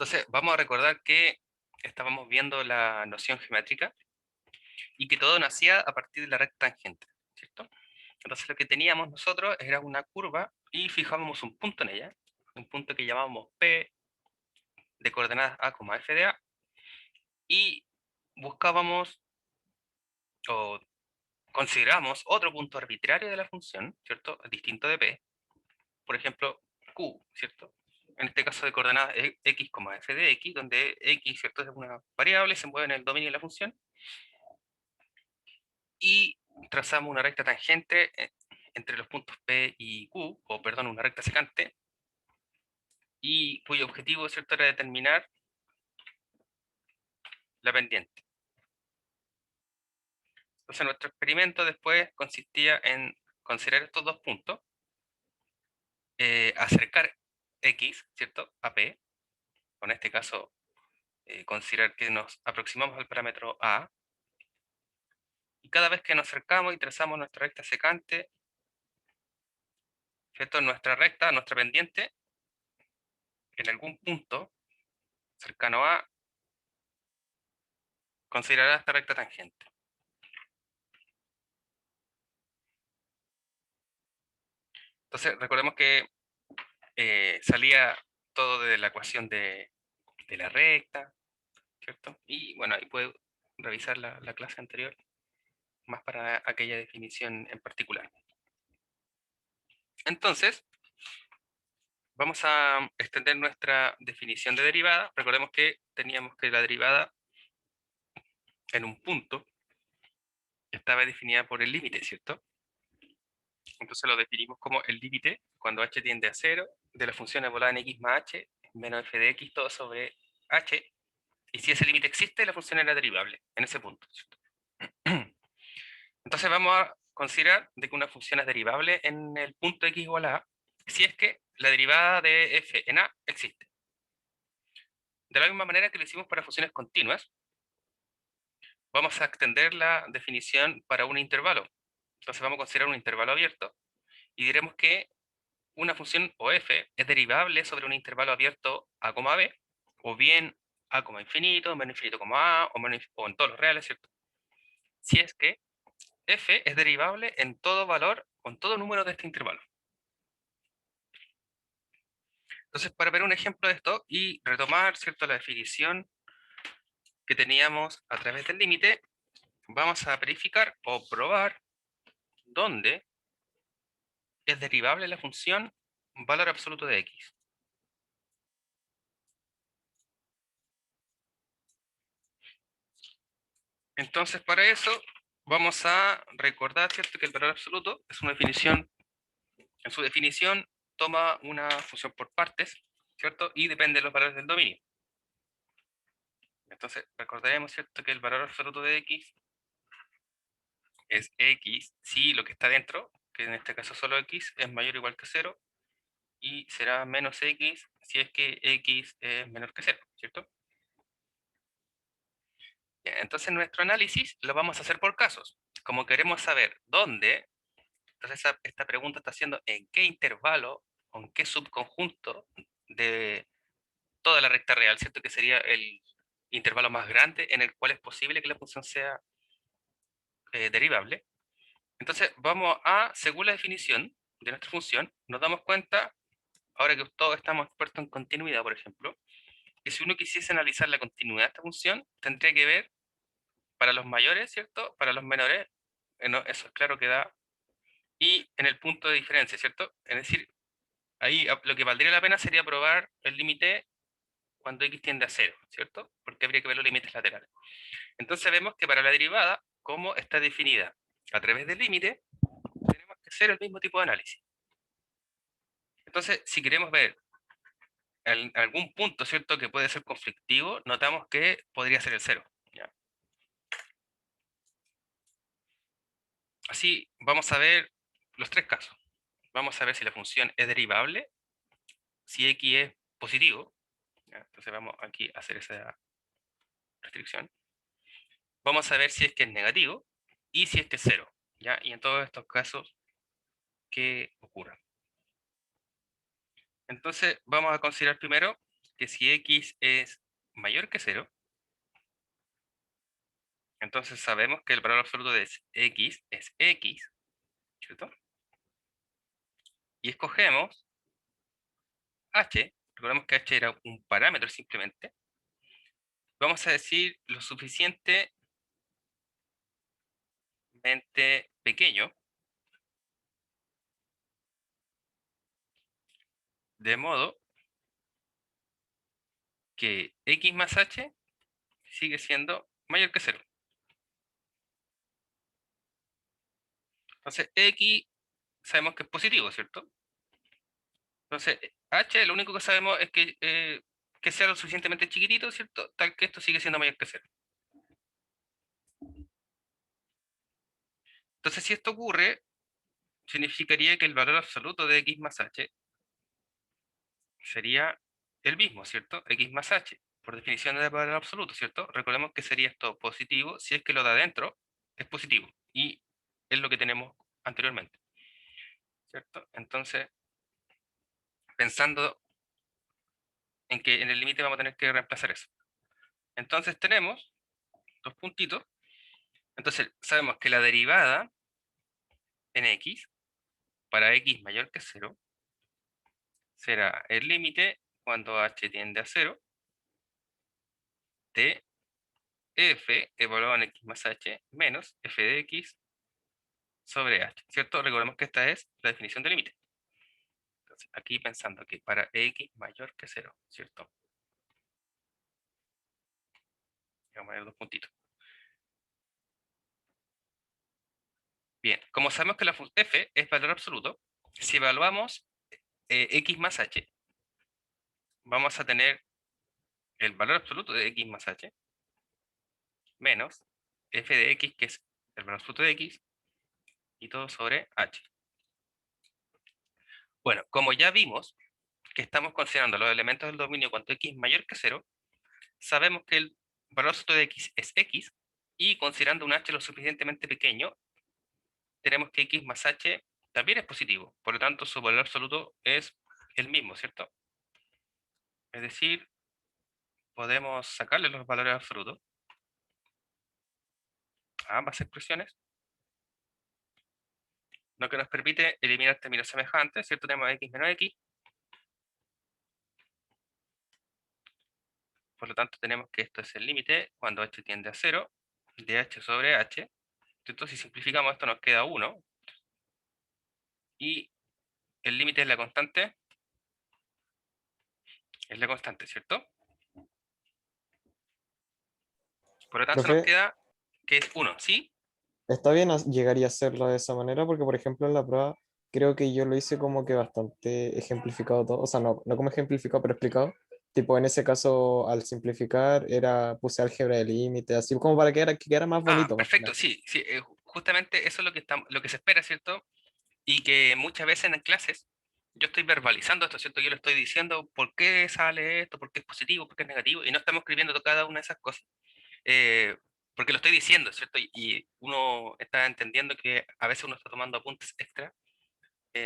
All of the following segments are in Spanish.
Entonces, vamos a recordar que estábamos viendo la noción geométrica y que todo nacía a partir de la recta tangente, ¿cierto? Entonces, lo que teníamos nosotros era una curva y fijábamos un punto en ella, un punto que llamábamos P de coordenadas A, f de A, y buscábamos o consideramos otro punto arbitrario de la función, ¿cierto? Distinto de P, por ejemplo, Q, ¿cierto? En este caso de coordenadas x, f de x, donde x, ¿cierto?, es una variable, se mueve en el dominio de la función, y trazamos una recta tangente entre los puntos P y Q, o perdón, una recta secante, y cuyo objetivo, ¿cierto?, era determinar la pendiente. Entonces nuestro experimento después consistía en considerar estos dos puntos, acercar x, ¿cierto?, a P, o en este caso considerar que nos aproximamos al parámetro A, y cada vez que nos acercamos y trazamos nuestra recta secante, ¿cierto?, nuestra recta, nuestra pendiente, en algún punto cercano a, considerará esta recta tangente. Entonces recordemos que salía todo de la ecuación de la recta, ¿cierto? Y bueno, ahí puede revisar la clase anterior, más para aquella definición en particular. Entonces, vamos a extender nuestra definición de derivada. Recordemos que teníamos que la derivada en un punto estaba definida por el límite, ¿cierto? Entonces lo definimos como el límite cuando h tiende a 0 de la función volada en x más h menos f de x todo sobre h, y si ese límite existe, la función era derivable en ese punto, ¿cierto? Entonces vamos a considerar de que una función es derivable en el punto x igual a si es que la derivada de f en a existe. De la misma manera que lo hicimos para funciones continuas, vamos a extender la definición para un intervalo. Entonces vamos a considerar un intervalo abierto y diremos que una función o f es derivable sobre un intervalo abierto a, b, o bien a, infinito, menos infinito, a, o en todos los reales, ¿cierto? Si es que f es derivable en todo valor o en todo número de este intervalo. Entonces, para ver un ejemplo de esto y retomar, ¿cierto?, la definición que teníamos a través del límite, vamos a verificar o probar dónde es derivable la función valor absoluto de x. Entonces, para eso vamos a recordar, ¿cierto?, que el valor absoluto es una definición, en su definición toma una función por partes, ¿cierto?, y depende de los valores del dominio. Entonces, recordaremos, ¿cierto?, que el valor absoluto de x es x si lo que está dentro, que en este caso solo x, es mayor o igual que 0, y será menos x si es que x es menor que 0, ¿cierto? Bien, entonces nuestro análisis lo vamos a hacer por casos. Como queremos saber dónde, entonces esta pregunta está haciendo en qué intervalo o en qué subconjunto de toda la recta real, ¿cierto?, que sería el intervalo más grande en el cual es posible que la función sea derivable. Entonces vamos a, según la definición de nuestra función, nos damos cuenta, ahora que todos estamos expertos en continuidad, por ejemplo, que si uno quisiese analizar la continuidad de esta función, tendría que ver para los mayores, ¿cierto? Para los menores, eso es claro que da, y en el punto de diferencia, ¿cierto? Es decir, ahí lo que valdría la pena sería probar el límite cuando x tiende a 0, ¿cierto? Porque habría que ver los límites laterales. Entonces vemos que para la derivada, como está definida a través del límite, tenemos que hacer el mismo tipo de análisis. Entonces, si queremos ver algún punto, ¿cierto?, que puede ser conflictivo, notamos que podría ser el 0. ¿Ya? Así vamos a ver los tres casos. Vamos a ver si la función es derivable, si x es positivo. ¿Ya? Entonces vamos aquí a hacer esa restricción. Vamos a ver si es que es negativo y si es que es 0. ¿Ya? Y en todos estos casos, ¿qué ocurre? Entonces vamos a considerar primero que si x es mayor que 0, entonces sabemos que el valor absoluto de x es x, ¿cierto? Y escogemos h, recordemos que h era un parámetro simplemente. Vamos a decir lo suficientemente pequeño, de modo que x más h sigue siendo mayor que 0. Entonces x sabemos que es positivo, ¿cierto? Entonces h lo único que sabemos es que sea lo suficientemente chiquitito, ¿cierto? Tal que esto sigue siendo mayor que 0. Entonces si esto ocurre, significaría que el valor absoluto de x más h sería el mismo, ¿cierto? X más h, por definición de valor absoluto, ¿cierto? Recordemos que sería esto positivo si es que lo de adentro es positivo. Y es lo que tenemos anteriormente, ¿cierto? Entonces, pensando en que en el límite vamos a tener que reemplazar eso. Entonces tenemos dos puntitos. Entonces sabemos que la derivada en x, para x mayor que 0, será el límite cuando h tiende a 0 de f evaluado en x más h menos f de x sobre h, ¿cierto? Recordemos que esta es la definición de límite. Entonces, aquí pensando que para x mayor que 0, ¿cierto? Vamos a poner dos puntitos. Bien, como sabemos que la función f es valor absoluto, si evaluamos x más h, vamos a tener el valor absoluto de x más h menos f de x, que es el valor absoluto de x, y todo sobre h. Bueno, como ya vimos que estamos considerando los elementos del dominio cuando x es mayor que 0, sabemos que el valor absoluto de x es x, y considerando un h lo suficientemente pequeño, tenemos que x más h también es positivo. Por lo tanto, su valor absoluto es el mismo, ¿cierto? Es decir, podemos sacarle los valores absolutos a ambas expresiones, lo que nos permite eliminar términos semejantes, ¿cierto? Tenemos x menos x. Por lo tanto, tenemos que esto es el límite cuando h tiende a 0 de h sobre h. Entonces, si simplificamos esto, nos queda 1. Y el límite es la constante, ¿cierto? Por lo tanto, nos Profe, queda que es 1, ¿sí? está bien, llegaría a hacerlo de esa manera porque, por ejemplo, en la prueba creo que yo lo hice como que bastante ejemplificado todo, o sea, no como ejemplificado, pero explicado. Tipo, en ese caso, al simplificar, puse álgebra de límite, así como para que quedara más Ah, bonito, más que perfecto, nada. sí, sí, justamente eso es lo que se espera, ¿cierto? Y que muchas veces en clases yo estoy verbalizando esto, ¿cierto? Yo le estoy diciendo por qué sale esto, por qué es positivo, por qué es negativo, y no estamos escribiendo cada una de esas cosas. eh, Porque lo estoy diciendo, ¿cierto? Y uno está entendiendo que a veces uno está tomando apuntes extra.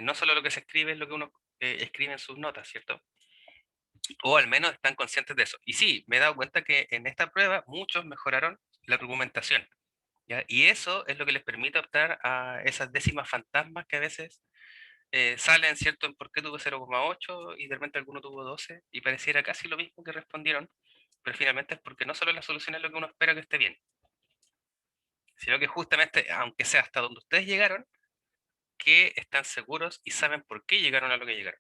No solo lo que se escribe es lo que uno escribe en sus notas, ¿cierto? O al menos están conscientes de eso. Y sí, me he dado cuenta que en esta prueba muchos mejoraron la argumentación, ¿ya? Y eso es lo que les permite optar a esas décimas fantasmas que a veces salen, ¿cierto? En por qué tuvo 0,8 y de repente alguno tuvo 12 y pareciera casi lo mismo que respondieron, pero finalmente es porque no solo la solución es lo que uno espera que esté bien, sino que justamente, aunque sea hasta donde ustedes llegaron, que están seguros y saben por qué llegaron a lo que llegaron.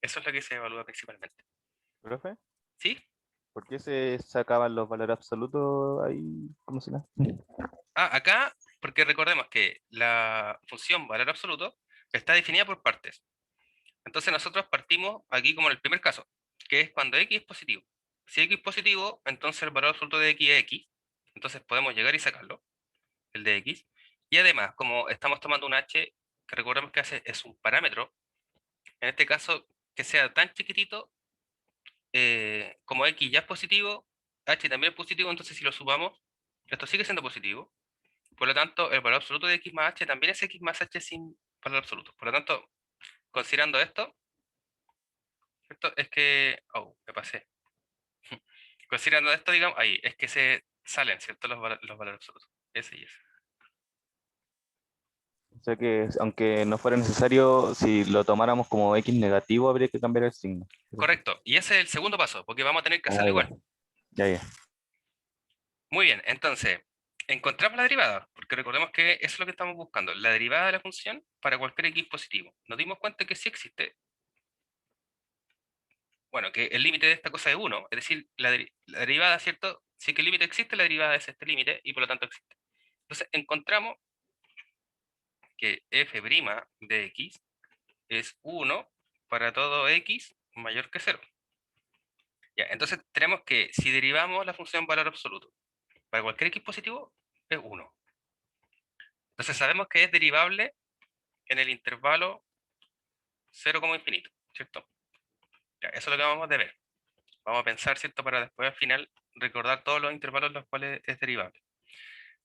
Eso es lo que se evalúa principalmente. ¿Profe? ¿Sí? ¿Por qué se sacaban los valores absolutos ahí? ¿Cómo se llama? Ah, acá, porque recordemos que la función valor absoluto está definida por partes. Entonces nosotros partimos aquí como en el primer caso, que es cuando x es positivo. Si x es positivo, entonces el valor absoluto de x es x. Entonces podemos llegar y sacarlo, el de x. Y además, como estamos tomando un h, que recordemos que es un parámetro, en este caso, que sea tan chiquitito, como x ya es positivo, h también es positivo, entonces si lo sumamos, esto sigue siendo positivo. Por lo tanto, el valor absoluto de x más h también es x más h sin valor absoluto. Por lo tanto, considerando esto, ¿cierto? Es que... Oh, me pasé. Considerando esto, digamos, ahí, es que se salen, ¿cierto? Los valores absolutos. Ese y ese. O sea que aunque no fuera necesario, si lo tomáramos como X negativo, habría que cambiar el signo. Correcto. Y ese es el segundo paso, porque vamos a tener que Ah, hacerlo ya, igual. ya, ya. Muy bien, entonces, encontramos la derivada, porque recordemos que eso es lo que estamos buscando, la derivada de la función para cualquier x positivo. Nos dimos cuenta que sí existe, bueno, que el límite de esta cosa es 1, es decir, la derivada, ¿cierto? Si es que el límite existe, la derivada es este límite y por lo tanto existe. Entonces, encontramos que f' de x es 1 para todo x mayor que 0. Ya, entonces tenemos que si derivamos la función valor absoluto para cualquier x positivo, es 1. Entonces sabemos que es derivable en el intervalo 0 como infinito, ¿cierto? Ya, eso es lo que vamos a ver. Vamos a pensar, ¿cierto? Para después al final recordar todos los intervalos en los cuales es derivable.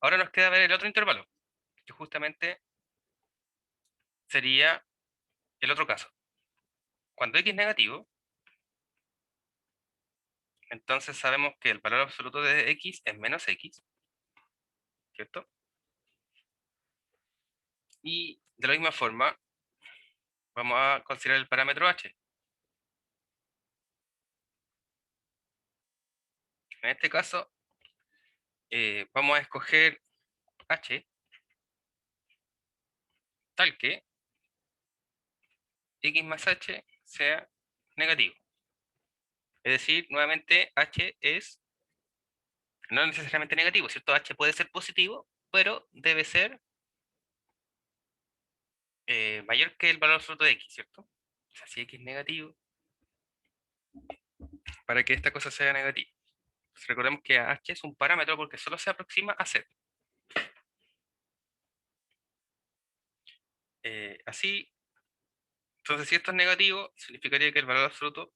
Ahora nos queda ver el otro intervalo, que justamente sería el otro caso. Cuando x es negativo, entonces sabemos que el valor absoluto de x es menos x, ¿cierto? Y de la misma forma, vamos a considerar el parámetro h. En este caso, vamos a escoger h tal que x más h sea negativo. Es decir, nuevamente h es no necesariamente negativo, ¿cierto? H puede ser positivo, pero debe ser mayor que el valor absoluto de x, ¿cierto? O sea, si x es negativo, para que esta cosa sea negativa. Entonces, recordemos que h es un parámetro porque solo se aproxima a 0. Así, entonces si esto es negativo, significaría que el valor absoluto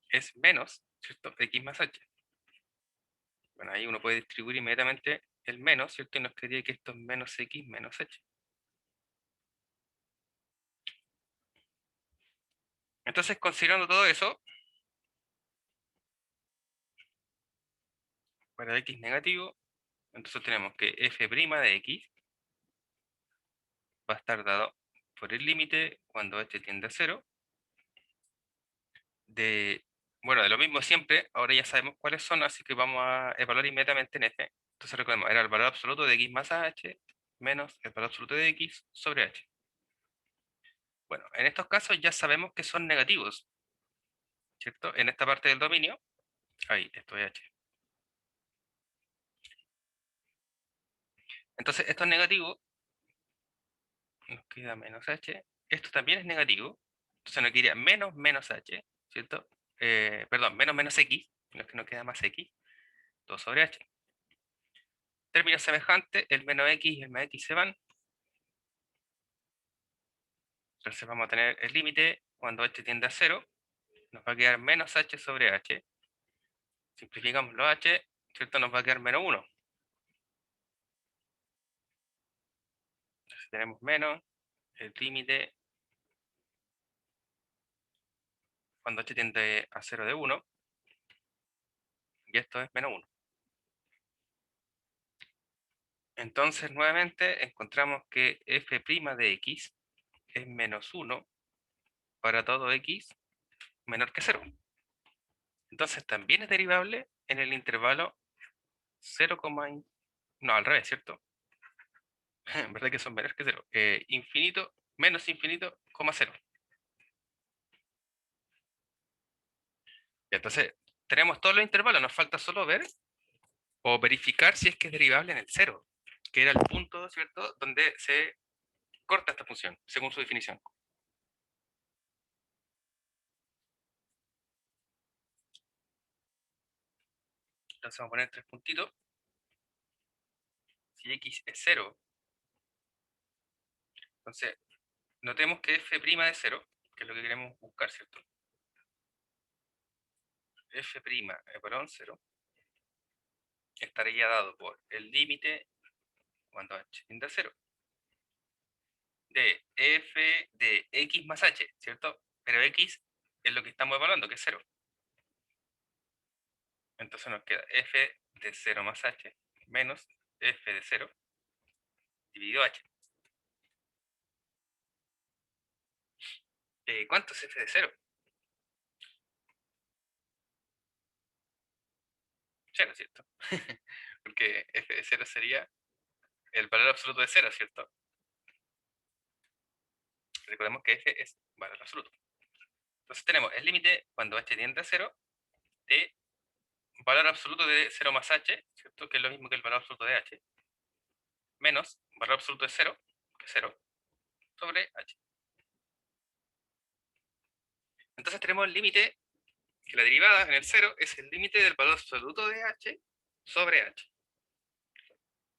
es menos, ¿cierto? X más h. Bueno, ahí uno puede distribuir inmediatamente el menos, ¿cierto? Y nos quedaría que esto es menos x menos h. Entonces, considerando todo eso, para x negativo, entonces tenemos que f' de x va a estar dado por el límite cuando este tiende a 0 de, bueno, de lo mismo siempre, ahora ya sabemos cuáles son, así que vamos a evaluar inmediatamente en f. Entonces recordemos, era el valor absoluto de x más h menos el valor absoluto de x sobre h. Bueno, en estos casos ya sabemos que son negativos, ¿cierto? En esta parte del dominio, ahí, esto es h. Entonces esto es negativo, nos queda menos h. Esto también es negativo, entonces nos quedaría menos menos h, ¿cierto? Perdón, menos menos x, no es que nos queda más x, todo sobre h. Términos semejantes, el menos x y el más x se van. Entonces vamos a tener el límite cuando h tiende a 0, nos va a quedar menos h sobre h. Simplificamos los h, ¿cierto? Nos va a quedar menos 1. Entonces tenemos menos el límite cuando h tiende a 0 de 1, y esto es menos 1. Entonces nuevamente encontramos que f' de x es menos 1 para todo x menor que 0. Entonces también es derivable en el intervalo 0, no, al revés, ¿cierto? En verdad que son menores que 0. Infinito menos infinito, coma 0. Entonces, tenemos todos los intervalos, nos falta solo ver o verificar si es que es derivable en el 0, que era el punto, ¿cierto?, donde se corta esta función, según su definición. Entonces vamos a poner 3 puntitos. Si x es 0, entonces notemos que f' de 0, que es lo que queremos buscar, ¿cierto? F' igual a 0 estaría dado por el límite cuando h tiende a 0 de f de x más h, ¿cierto? Pero x es lo que estamos evaluando, que es 0. Entonces nos queda f de 0 más h menos f de 0 dividido h. ¿Cuánto es f de 0? 0, ¿cierto? Porque f de 0 sería el valor absoluto de 0, ¿cierto? Recordemos que f es valor absoluto. Entonces tenemos el límite cuando h tiende a 0 de valor absoluto de 0 más h, ¿cierto? Que es lo mismo que el valor absoluto de h, menos valor absoluto de 0, que es 0, sobre h. Entonces tenemos el límite, que la derivada en el 0 es el límite del valor absoluto de h sobre h.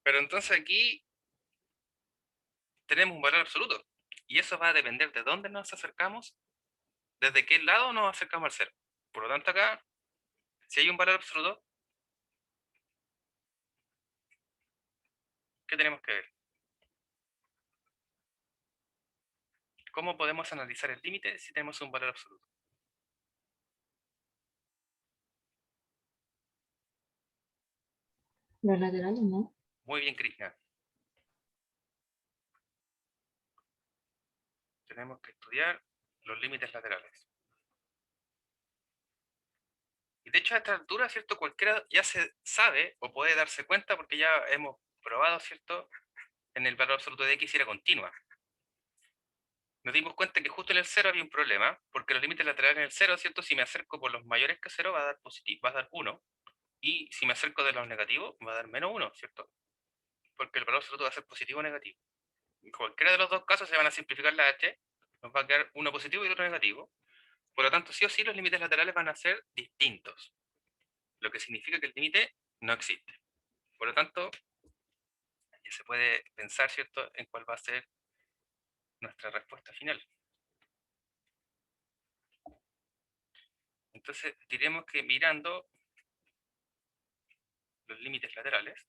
Pero entonces aquí tenemos un valor absoluto, y eso va a depender de dónde nos acercamos, desde qué lado nos acercamos al 0. Por lo tanto acá, si hay un valor absoluto, ¿qué tenemos que ver? ¿Cómo podemos analizar el límite si tenemos un valor absoluto? Los laterales, ¿no? Muy bien, Krishna. Tenemos que estudiar los límites laterales. Y de hecho a esta altura, ¿cierto? Cualquiera ya se sabe o puede darse cuenta porque ya hemos probado, ¿cierto? En el valor absoluto de x era continua. Nos dimos cuenta que justo en el 0 había un problema, porque los límites laterales en el 0, ¿cierto? Si me acerco por los mayores que 0 va a dar positivo, va a dar 1. Y si me acerco de los negativos va a dar menos 1, ¿cierto? Porque el valor absoluto va a ser positivo o negativo. En cualquiera de los dos casos se van a simplificar la h, nos va a quedar uno positivo y otro negativo. Por lo tanto, sí o sí los límites laterales van a ser distintos, lo que significa que el límite no existe. Por lo tanto, ya se puede pensar, ¿cierto?, en cuál va a ser nuestra respuesta final. Entonces, diremos que mirando los límites laterales,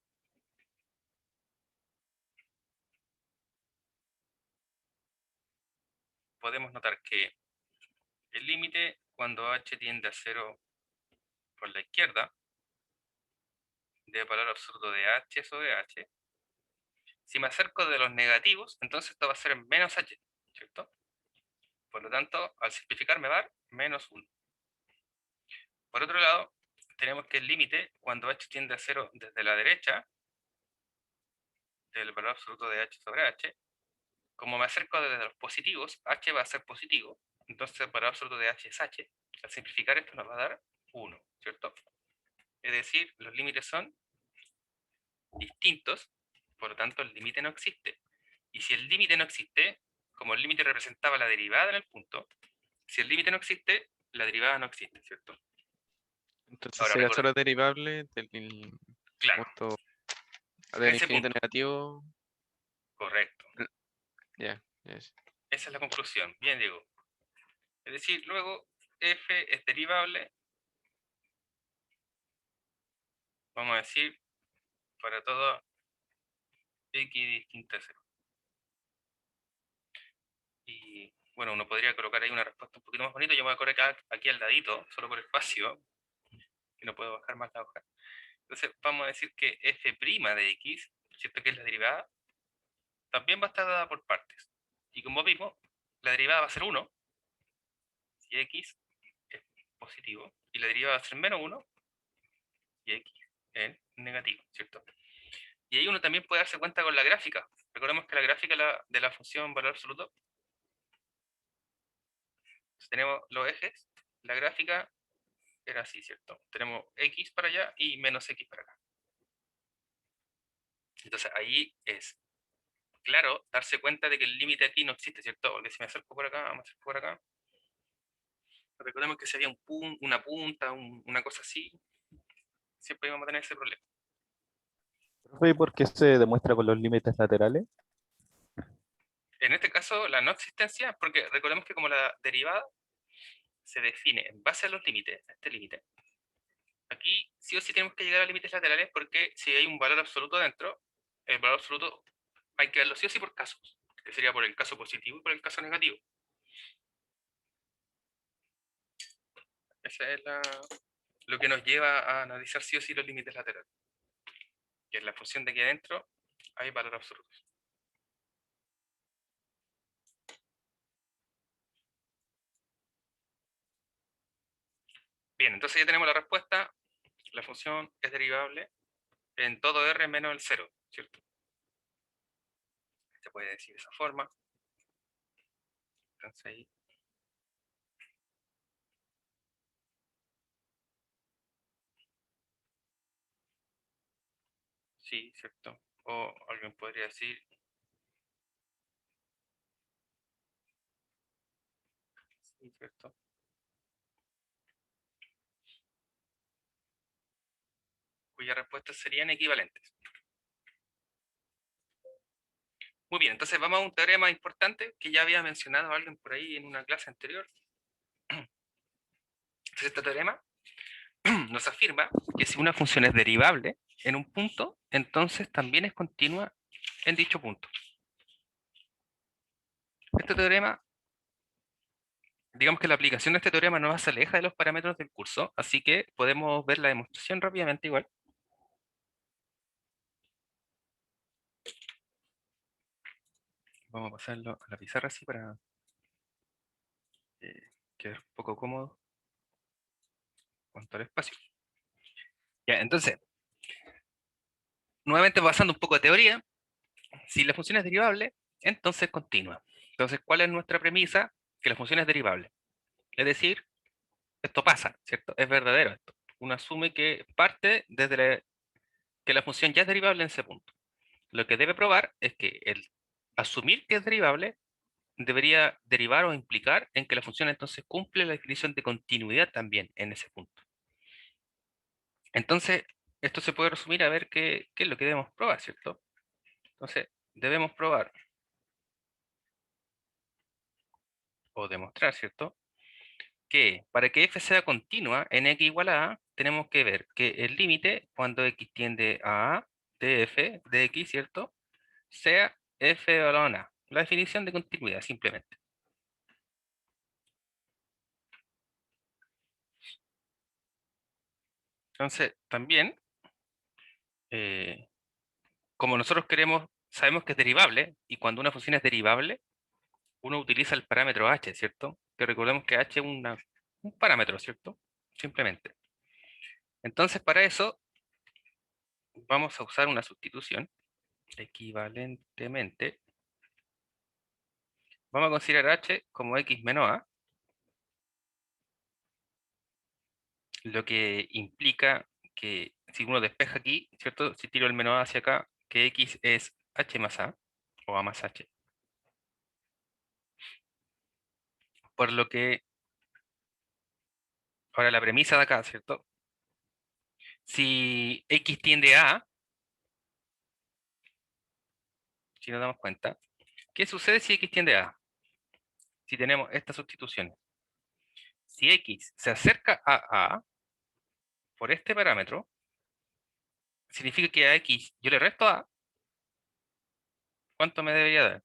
podemos notar que el límite cuando h tiende a 0 por la izquierda, de valor absoluto de h sobre h, si me acerco de los negativos, entonces esto va a ser menos h, ¿cierto? Por lo tanto, al simplificar me va a dar menos 1. Por otro lado, tenemos que el límite, cuando h tiende a 0 desde la derecha, del valor absoluto de h sobre h, como me acerco desde los positivos, h va a ser positivo, entonces el valor absoluto de h es h. Al simplificar esto nos va a dar 1, ¿cierto? Es decir, los límites son distintos, por lo tanto el límite no existe. Y si el límite no existe, como el límite representaba la derivada en el punto, si el límite no existe, la derivada no existe, ¿cierto? Entonces Ahora sería recuerda, solo derivable del claro, punto en del ese infinito punto, negativo. correcto. Ya, yes. Esa es la conclusión. Bien, Diego. Es decir, luego f es derivable, vamos a decir, para todo x distinto a 0. Y bueno, uno podría colocar ahí una respuesta un poquito más bonita. Yo me voy a colocar aquí al ladito, solo por espacio, que no puedo bajar más la hoja. Entonces vamos a decir que f' de x, ¿cierto? Que es la derivada, también va a estar dada por partes. Y como vimos, la derivada va a ser 1, si x es positivo, y la derivada va a ser menos 1, y x es negativo, ¿cierto? Y ahí uno también puede darse cuenta con la gráfica. Recordemos que la gráfica de la función valor absoluto, tenemos los ejes, la gráfica era así, ¿cierto? Tenemos x para allá y menos x para acá. Entonces ahí es claro darse cuenta de que el límite aquí no existe, ¿cierto? Porque si me acerco por acá, me acerco por acá. Recordemos que si había una punta, una cosa así, siempre íbamos a tener ese problema. ¿Y por qué se demuestra con los límites laterales? En este caso, la no existencia, porque recordemos que como la derivada se define en base a los límites, a este límite, aquí sí o sí tenemos que llegar a límites laterales porque si hay un valor absoluto dentro, el valor absoluto hay que verlo sí o sí por casos, que sería por el caso positivo y por el caso negativo. Esa es la lo que nos lleva a analizar sí o sí los límites laterales, que es la función de aquí adentro hay valor absoluto. Bien, entonces ya tenemos la respuesta. La función es derivable en todo R menos el 0, ¿cierto? Se puede decir de esa forma. Entonces ahí. Sí, ¿cierto? O alguien podría decir, sí, ¿cierto? Cuyas respuestas serían equivalentes. Muy bien, entonces vamos a un teorema importante que ya había mencionado alguien por ahí en una clase anterior. Entonces este teorema nos afirma que si una función es derivable en un punto, entonces también es continua en dicho punto. Este teorema, digamos que la aplicación de este teorema no se aleja de los parámetros del curso, así que podemos ver la demostración rápidamente igual. Vamos a pasarlo a la pizarra así para quedar un poco cómodo cuanto al espacio. Ya, entonces, nuevamente pasando un poco de teoría, si la función es derivable, entonces continua. Entonces, ¿cuál es nuestra premisa? Que la función es derivable. Es decir, esto pasa, ¿cierto? Es verdadero esto. Uno asume que parte desde que la función ya es derivable en ese punto. Lo que debe probar es que el asumir que es derivable debería derivar o implicar en que la función entonces cumple la definición de continuidad también en ese punto. Entonces, esto se puede resumir a ver qué es lo que debemos probar, ¿cierto? Entonces, debemos probar o demostrar, ¿cierto? Que para que f sea continua en x igual a a, tenemos que ver que el límite cuando x tiende a a de f de x, ¿cierto? Sea f valor a. La definición de continuidad, simplemente. Entonces, también, eh, como nosotros sabemos que es derivable, y cuando una función es derivable, uno utiliza el parámetro h, ¿cierto? Que recordemos que h es un parámetro, ¿cierto? Simplemente. Entonces, para eso, vamos a usar una sustitución equivalentemente. Vamos a considerar h como x menos a, lo que implica que si uno despeja aquí, ¿cierto? Si tiro el menos a hacia acá, que x es h más a, o a más h. Por lo que, ahora la premisa de acá, ¿cierto? Si x tiende a, si nos damos cuenta, ¿qué sucede si x tiende a? Si tenemos estas sustituciones. Si x se acerca a por este parámetro, significa que a x yo le resto a, ¿cuánto me debería dar?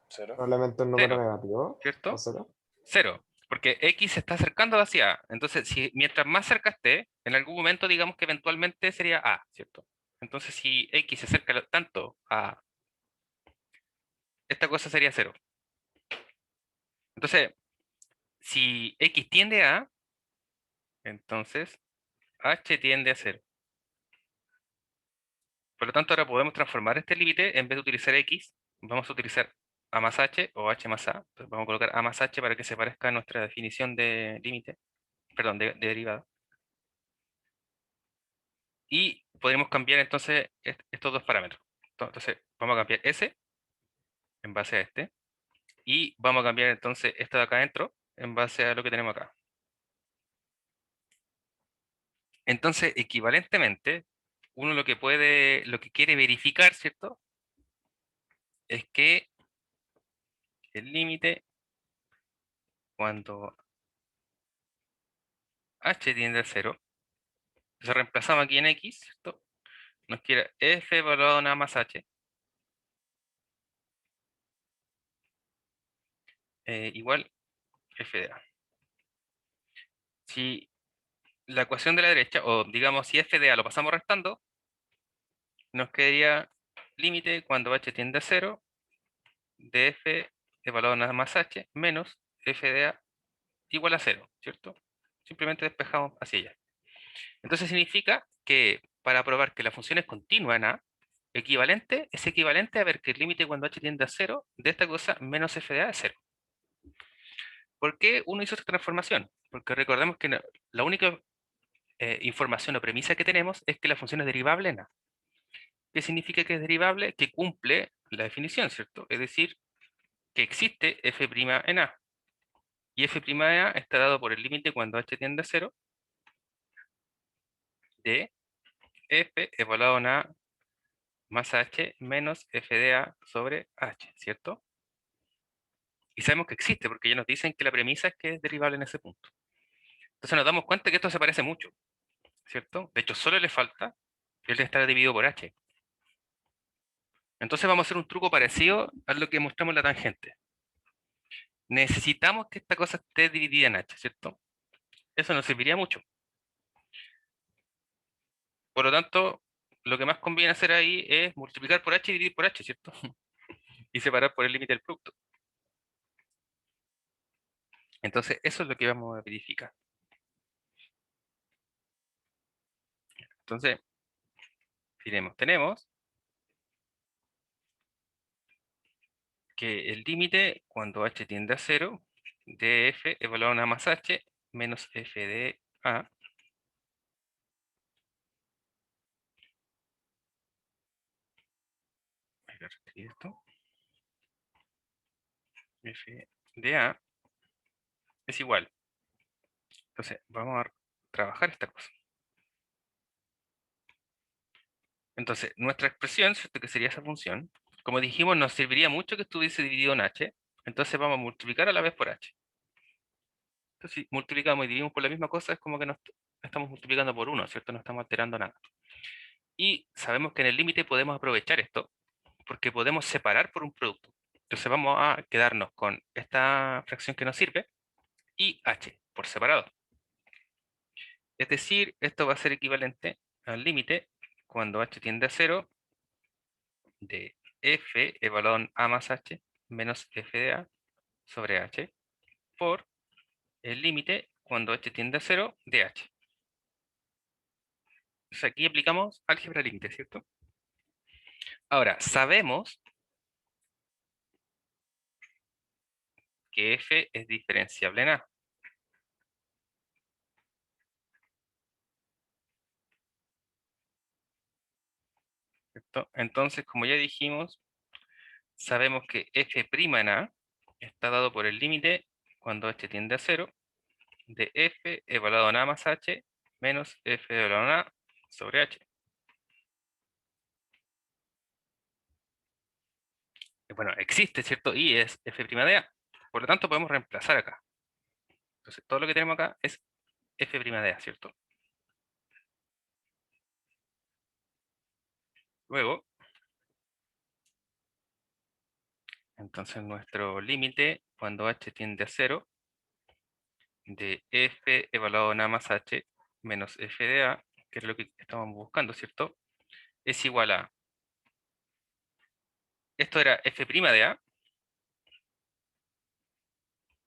Cero. Probablemente un número 0, negativo, ¿o ¿cierto? cero? 0, porque x se está acercando hacia a. Entonces, si mientras más cerca esté, en algún momento digamos que eventualmente sería a, ¿cierto? Entonces, si x se acerca tanto a esta cosa sería 0. Entonces, si x tiende a, entonces h tiende a 0. Por lo tanto, ahora podemos transformar este límite, en vez de utilizar x, vamos a utilizar a más h o h más a. Entonces, vamos a colocar a más h para que se parezca a nuestra definición de límite, perdón, de derivada. Y podremos cambiar entonces estos dos parámetros. Entonces, vamos a cambiar S en base a este. Y vamos a cambiar entonces esto de acá adentro en base a lo que tenemos acá. Entonces, equivalentemente, uno lo que quiere verificar, ¿cierto? Es que el límite cuando h tiende a 0, entonces reemplazamos aquí en x, ¿cierto? Nos quiere f evaluado en a más h igual f de a. si la ecuación de la derecha, o digamos si f de a lo pasamos restando, nos quedaría límite cuando h tiende a 0 de f evaluado nada más h menos f de a igual a 0, ¿cierto? Simplemente despejamos hacia allá. Entonces significa que para probar que la función es continua en a, equivalente es equivalente a ver que el límite cuando h tiende a 0 de esta cosa menos f de a es 0. ¿Por qué uno hizo esta transformación? Porque recordemos que la única información o premisa que tenemos es que la función es derivable en a. ¿Qué significa que es derivable? Que cumple la definición, ¿cierto? Es decir, que existe f' en a. Y f' de a está dado por el límite cuando h tiende a 0 de f evaluado en a más h menos f de a sobre h, ¿cierto? Y sabemos que existe porque ya nos dicen que la premisa es que es derivable en ese punto. Entonces nos damos cuenta que esto se parece mucho, ¿cierto? De hecho, solo le falta el de estar dividido por h. Entonces vamos a hacer un truco parecido a lo que mostramos en la tangente. Necesitamos que esta cosa esté dividida en h, ¿cierto? Eso nos serviría mucho. Por lo tanto, lo que más conviene hacer ahí es multiplicar por h y dividir por h, ¿cierto? Y separar por el límite del producto. Entonces, eso es lo que vamos a verificar. Entonces, tenemos que el límite cuando h tiende a 0 de f evaluado a nada más h menos f de a voy a reescribir esto, f de a es igual. Entonces, vamos a trabajar esta cosa. Entonces, nuestra expresión, ¿cierto? Que sería esa función, como dijimos, nos serviría mucho que estuviese dividido en h, entonces vamos a multiplicar a la vez por h. Entonces, si multiplicamos y dividimos por la misma cosa, es como que nos estamos multiplicando por 1, ¿cierto? No estamos alterando nada. Y sabemos que en el límite podemos aprovechar esto, porque podemos separar por un producto. Entonces vamos a quedarnos con esta fracción que nos sirve y h por separado. Es decir, esto va a ser equivalente al límite cuando h tiende a 0 de f evaluado en a más h menos f de a sobre h por el límite cuando h tiende a 0 de h. O sea, aquí aplicamos álgebra límite, ¿cierto? Ahora, sabemos que f es diferenciable en a. ¿Cierto? Entonces, como ya dijimos, sabemos que f' en a está dado por el límite cuando h tiende a 0 de f evaluado en a más h menos f evaluado en a sobre h. Bueno, existe, ¿cierto? Y es f' de a. Por lo tanto, podemos reemplazar acá. Entonces, todo lo que tenemos acá es f' de a, ¿cierto? Luego, entonces nuestro límite cuando h tiende a 0 de f evaluado en a más h menos f de a, que es lo que estamos buscando, ¿cierto? Es igual a, esto era f' de a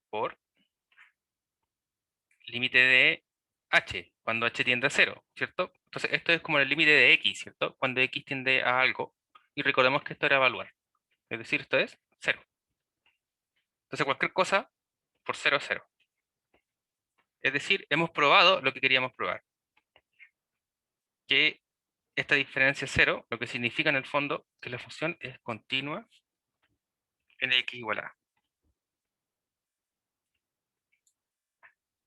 por límite de h, cuando h tiende a 0, ¿cierto? Entonces esto es como el límite de x, ¿cierto? Cuando x tiende a algo. Y recordemos que esto era evaluar. Es decir, esto es 0. Entonces cualquier cosa por 0 es 0. Es decir, hemos probado lo que queríamos probar. Que esta diferencia es 0, lo que significa en el fondo que la función es continua en x igual a.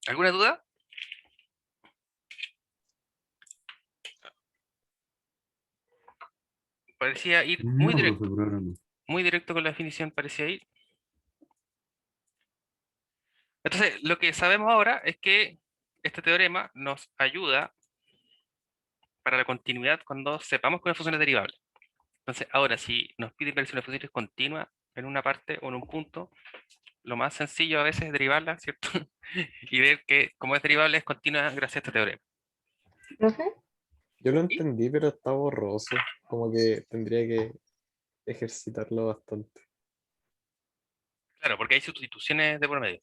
¿Alguna duda? Parecía ir muy No, directo. profe, por ahora no. Muy directo con la definición parecía ir. Entonces, lo que sabemos ahora es que este teorema nos ayuda para la continuidad cuando sepamos que una función es derivable. Entonces, ahora si nos piden ver si una función es continua en una parte o en un punto, lo más sencillo a veces es derivarla, ¿cierto? Y ver que como es derivable es continua gracias a este teorema. ¿Profe? Yo lo ¿Sí? entendí, pero está borroso. Como que tendría que ejercitarlo bastante. Claro, porque hay sustituciones de por medio.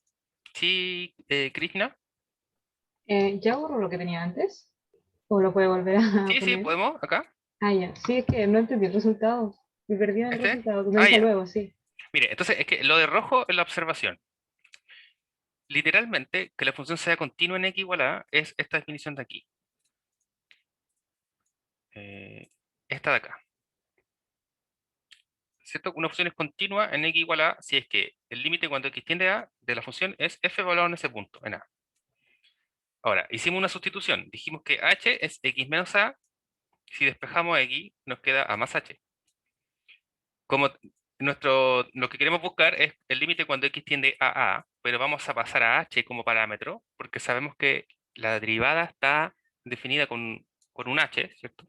Sí, Krishna. ¿Ya borró lo que tenía antes? ¿O lo puede volver a Sí, sí, poner? podemos, acá. Ah, ya. Sí, es que no entendí el resultado. Me perdí en el Este. resultado. Ah, Comienza ya. luego, sí. Mire, entonces es que lo de rojo es la observación. Literalmente, que la función sea continua en x igual a es esta definición de aquí. Esta de acá. ¿Cierto? Una función es continua en x igual a si es que el límite cuando x tiende a de la función es f evaluado en ese punto, en a. Ahora, hicimos una sustitución. Dijimos que h es x menos a. Si despejamos x, nos queda a más h. Como lo que queremos buscar es el límite cuando x tiende a a, pero vamos a pasar a h como parámetro, porque sabemos que la derivada está definida con un h, ¿cierto?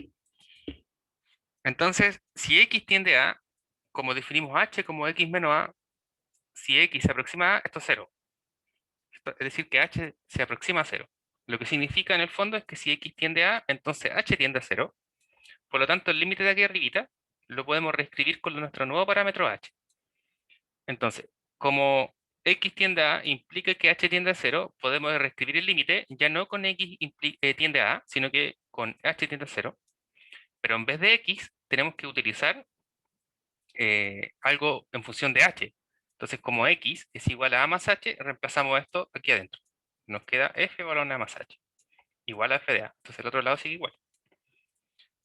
Entonces, si x tiende a, como definimos h como x menos a, si x se aproxima a, esto es 0. Es decir, que h se aproxima a 0. Lo que significa en el fondo es que si x tiende a, entonces h tiende a 0. Por lo tanto, el límite de aquí arribita lo podemos reescribir con nuestro nuevo parámetro h. Entonces, como x tiende a implica que h tiende a 0, podemos reescribir el límite ya no con x tiende a, sino que con h tiende a 0. Pero en vez de x, tenemos que utilizar algo en función de h. Entonces, como x es igual a más h, reemplazamos esto aquí adentro. Nos queda f igual a una más h, igual a f de a. Entonces, el otro lado sigue igual.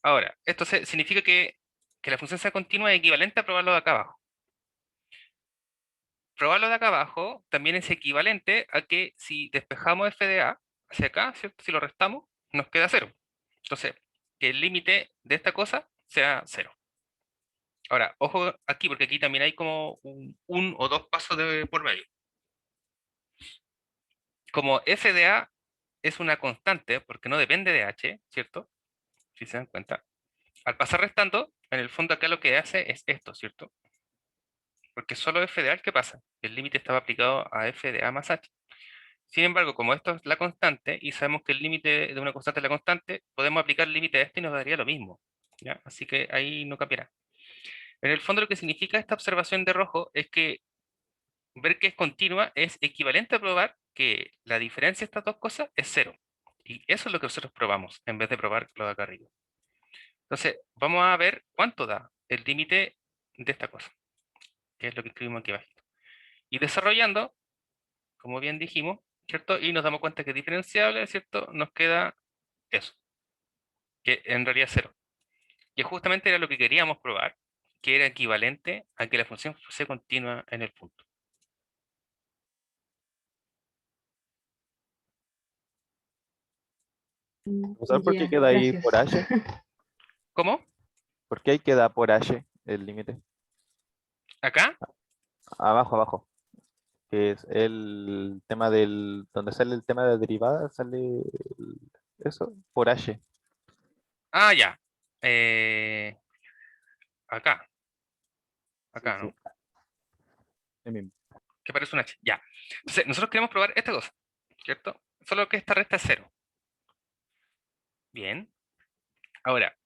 Ahora, esto significa que la función sea continua es equivalente a probarlo de acá abajo. Probarlo de acá abajo también es equivalente a que si despejamos f de a hacia acá, ¿cierto? Si lo restamos, nos queda 0. Entonces, que el límite de esta cosa sea 0. Ahora, ojo aquí, porque aquí también hay como un o dos pasos por medio. Como f de a es una constante, porque no depende de h, ¿cierto? Si se dan cuenta. Al pasar restando, en el fondo acá lo que hace es esto, ¿cierto? Porque solo f de a, ¿qué pasa? El límite estaba aplicado a f de a más h. Sin embargo, como esto es la constante, y sabemos que el límite de una constante es la constante, podemos aplicar el límite a esto y nos daría lo mismo, ¿ya? Así que ahí no cambiará. En el fondo lo que significa esta observación de rojo es que ver que es continua es equivalente a probar que la diferencia de estas dos cosas es 0. Y eso es lo que nosotros probamos, en vez de probar lo de acá arriba. Entonces, vamos a ver cuánto da el límite de esta cosa, que es lo que escribimos aquí abajo. Y desarrollando, como bien dijimos, ¿cierto? Y nos damos cuenta que es diferenciable, ¿cierto? Nos queda eso, que en realidad es 0. Que justamente era lo que queríamos probar, que era equivalente a que la función fuese continua en el punto. ¿Sabes por qué Ya, queda ahí gracias. por h? ¿Cómo? ¿Por qué ahí queda por h el límite? Acá. Abajo, abajo. Que es el tema del, donde sale el tema de derivada, sale eso, por h. Ah, ya. Eh, acá. Sí, Acá, sí, ¿no? el mismo. Que parece un H. Ya. Entonces, nosotros queremos probar esta cosa, ¿cierto? Solo que esta resta es 0. Bien. Ahora,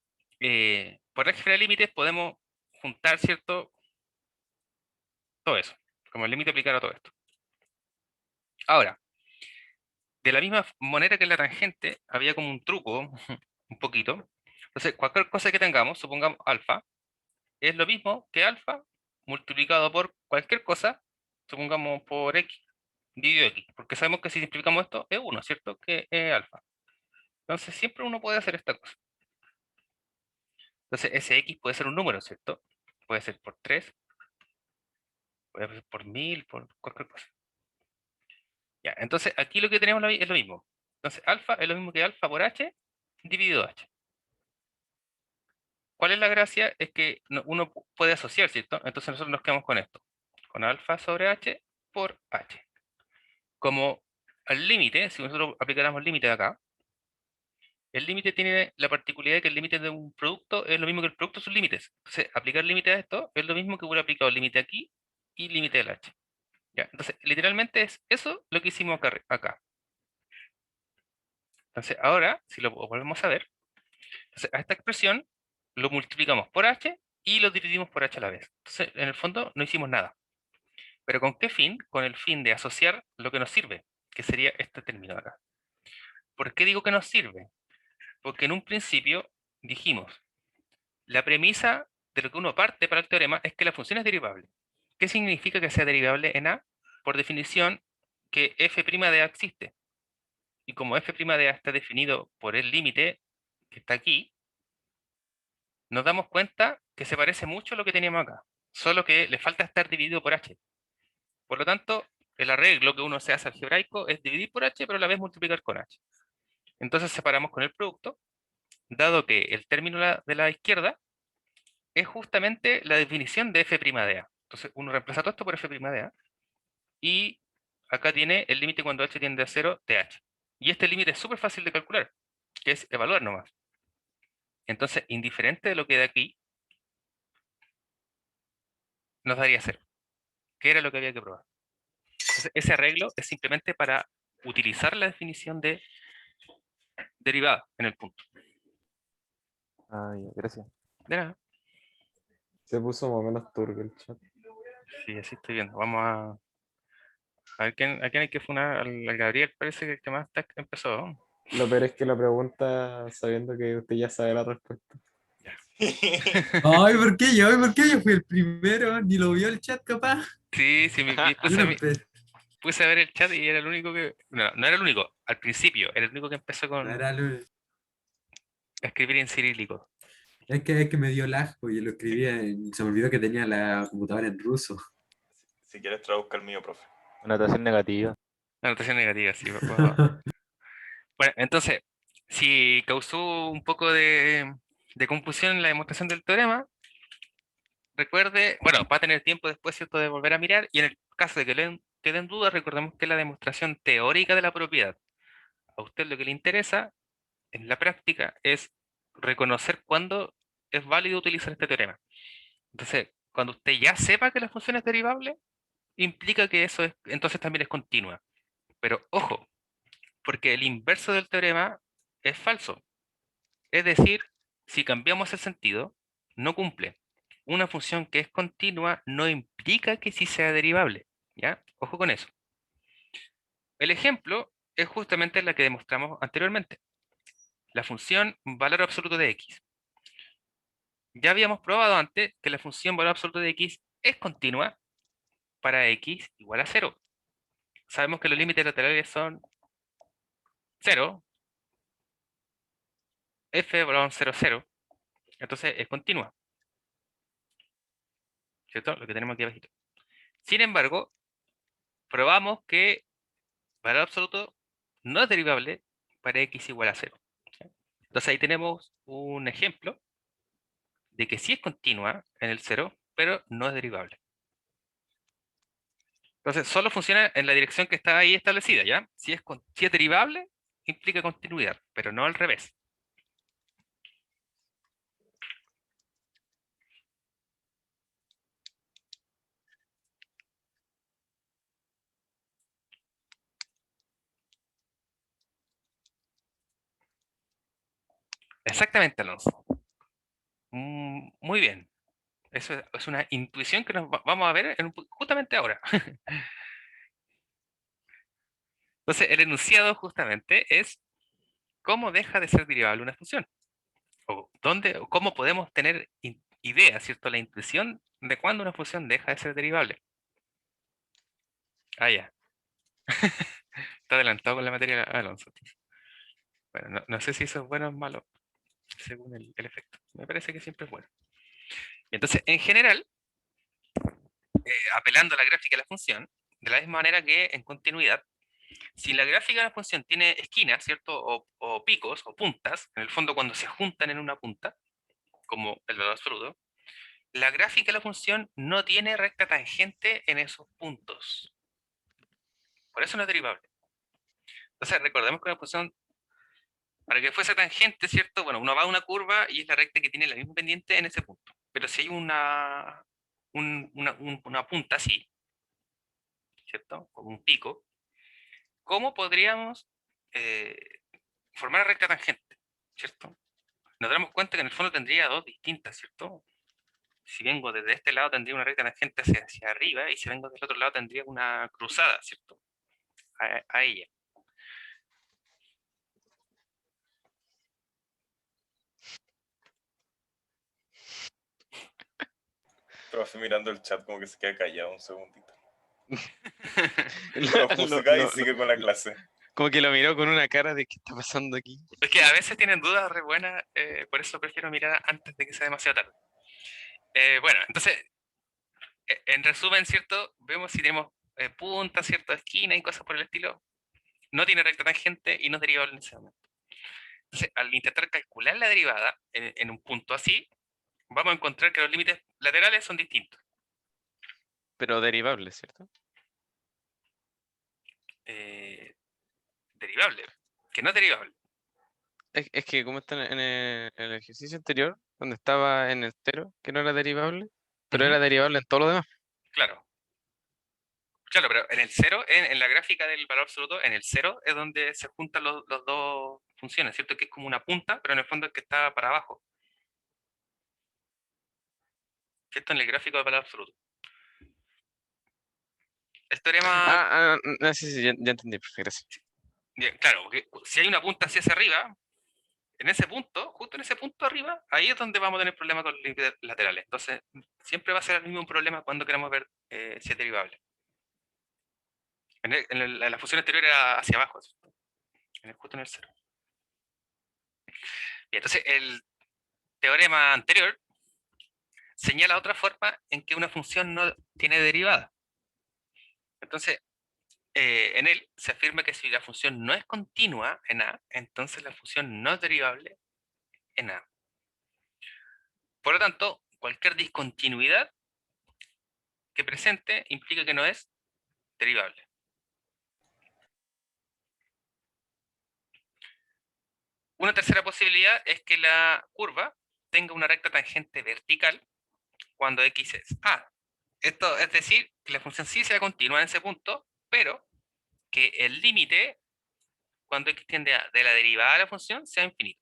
por álgebra de límites podemos juntar, ¿cierto? Todo eso. Como el límite aplicado a todo esto. Ahora, de la misma manera que en la tangente, había como un truco, un poquito. Entonces, cualquier cosa que tengamos, supongamos alfa, es lo mismo que alfa multiplicado por cualquier cosa, supongamos por x, dividido x, porque sabemos que si simplificamos esto es 1, ¿cierto? Que es alfa. Entonces siempre uno puede hacer esta cosa. Entonces ese x puede ser un número, ¿cierto? Puede ser por 3, puede ser por 1000, por cualquier cosa. Ya, entonces aquí lo que tenemos es lo mismo. Entonces alfa es lo mismo que alfa por h dividido h. ¿Cuál es la gracia? Es que uno puede asociar, ¿cierto? Entonces nosotros nos quedamos con esto, con alfa sobre h por h. Como al límite, si nosotros aplicáramos el límite de acá, el límite tiene la particularidad de que el límite de un producto es lo mismo que el producto de sus límites. Entonces, aplicar límite a esto es lo mismo que hubiera aplicado el límite aquí y límite del h. ¿Ya? Entonces, literalmente es eso lo que hicimos acá. Entonces, ahora, si lo volvemos a ver, entonces, a esta expresión lo multiplicamos por h y lo dividimos por h a la vez. Entonces, en el fondo, no hicimos nada. ¿Pero con qué fin? Con el fin de asociar lo que nos sirve, que sería este término de acá. ¿Por qué digo que nos sirve? Porque en un principio dijimos, la premisa de lo que uno parte para el teorema es que la función es derivable. ¿Qué significa que sea derivable en A? Por definición, que f' de A existe. Y como f' de A está definido por el límite que está aquí, nos damos cuenta que se parece mucho a lo que teníamos acá, solo que le falta estar dividido por h. Por lo tanto, el arreglo que uno se hace algebraico es dividir por h, pero a la vez multiplicar con h. Entonces separamos con el producto, dado que el término de la izquierda es justamente la definición de f' de A. Entonces uno reemplaza todo esto por f' de A, y acá tiene el límite cuando h tiende a 0 de h. Y este límite es súper fácil de calcular, que es evaluar nomás. Entonces, indiferente de lo que de aquí, nos daría 0, que era lo que había que probar. Entonces, ese arreglo es simplemente para utilizar la definición de derivada en el punto. Ah, ya, gracias. De nada. Se puso más o menos turbio el chat. Sí, así estoy viendo. Vamos a ver a quién hay que funar. Al Gabriel parece que el que más empezó. ¿No? Lo peor es que la pregunta sabiendo que usted ya sabe la respuesta. Ay, ¿por qué yo? ¿Por qué yo fui el primero? Ni lo vio el chat, capaz. Sí, sí, Yo no empe- puse a ver el chat y era el único que... No, no era el único. Al principio, era el único que empezó no con era lo- a escribir en cirílico. es que me dio lag, y lo escribía se me olvidó que tenía la computadora en ruso. Si quieres traduzca el mío, profe. Anotación negativa. Anotación negativa, sí. Bueno, entonces, si causó un poco de confusión en la demostración del teorema, recuerde, bueno, va a tener tiempo después, ¿cierto?, de volver a mirar, y en el caso de que le queden dudas, recordemos que es la demostración teórica de la propiedad. A usted lo que le interesa en la práctica es reconocer cuándo es válido utilizar este teorema. Entonces, cuando usted ya sepa que la función es derivable, implica que eso es, entonces también es continua. Pero ojo, porque el inverso del teorema es falso. Es decir, si cambiamos el sentido, no cumple. Una función que es continua no implica que sí sea derivable. ¿Ya? Ojo con eso. El ejemplo es justamente la que demostramos anteriormente. La función valor absoluto de x. Ya habíamos probado antes que la función valor absoluto de x es continua para x igual a 0. Sabemos que los límites laterales son 0, f valor 0, 0. Entonces es continua. ¿Cierto? Lo que tenemos aquí abajito. Sin embargo, probamos que valor absoluto no es derivable para x igual a 0. Entonces ahí tenemos un ejemplo de que sí es continua en el 0, pero no es derivable. Entonces solo funciona en la dirección que está ahí establecida, ¿ya? Si es derivable, implica continuidad, pero no al revés. Exactamente, Alonso. Muy bien. Eso es una intuición que nos vamos a ver justamente ahora. Entonces, el enunciado justamente es cómo deja de ser derivable una función. O cómo podemos tener idea, ¿cierto? La intuición de cuándo una función deja de ser derivable. Ah, ya. Está adelantado con la materia Alonso. Bueno, no sé si eso es bueno o malo, según el efecto. Me parece que siempre es bueno. Entonces, en general, apelando a la gráfica de la función, de la misma manera que en continuidad, si la gráfica de la función tiene esquinas, ¿cierto? O picos o puntas, en el fondo cuando se juntan en una punta, como el valor absoluto, la gráfica de la función no tiene recta tangente en esos puntos. Por eso no es derivable. Entonces, recordemos que una función, para que fuese tangente, ¿cierto? Bueno, uno va a una curva y es la recta que tiene la misma pendiente en ese punto. Pero si hay una punta así, ¿cierto? Como un pico, ¿cómo podríamos formar una recta tangente, ¿cierto? Nos damos cuenta que en el fondo tendría dos distintas, ¿cierto? Si vengo desde este lado tendría una recta tangente hacia arriba, y si vengo del otro lado tendría una cruzada, ¿cierto? A ella. Profe mirando el chat como que se queda callado un segundito. Lo- Pero música y lo- sigue con la lo- clase. Como que lo miró con una cara de ¿qué está pasando aquí? Es que a veces tienen dudas re buenas, por eso prefiero mirar antes de que sea demasiado tarde. Bueno, entonces, en resumen, ¿cierto? Vemos si tenemos puntas, ¿cierto? Esquina y cosas por el estilo. No tiene recta tangente y no es derivable en ese momento. Entonces, al intentar calcular la derivada en un punto así, vamos a encontrar que los límites laterales son distintos. Pero derivable, ¿cierto? Derivable, que no es derivable. Es que como está en el ejercicio anterior, donde estaba en el cero, que no era derivable, pero Ujú. era derivable en todo lo demás. Claro. Claro, pero en el cero, en la gráfica del valor absoluto, en el cero es donde se juntan los dos funciones, ¿cierto? Que es como una punta, pero en el fondo es que está para abajo. ¿Cierto? En el gráfico del valor absoluto. El teorema, Sí, ya entendí, profe, gracias. claro, porque si hay una punta hacia arriba, en ese punto, justo en ese punto arriba, ahí es donde vamos a tener problemas con los límites laterales. Entonces, siempre va a ser el mismo problema cuando queramos ver si es derivable. En la función anterior era hacia abajo, ¿cierto? Justo en el cero. Bien, entonces, el teorema anterior señala otra forma en que una función no tiene derivada. Entonces, en él se afirma que si la función no es continua en A, entonces la función no es derivable en A. Por lo tanto, cualquier discontinuidad que presente implica que no es derivable. Una tercera posibilidad es que la curva tenga una recta tangente vertical cuando x es A. Esto es decir, que la función sí sea continua en ese punto, pero que el límite cuando x tiende a de la derivada de la función sea infinito.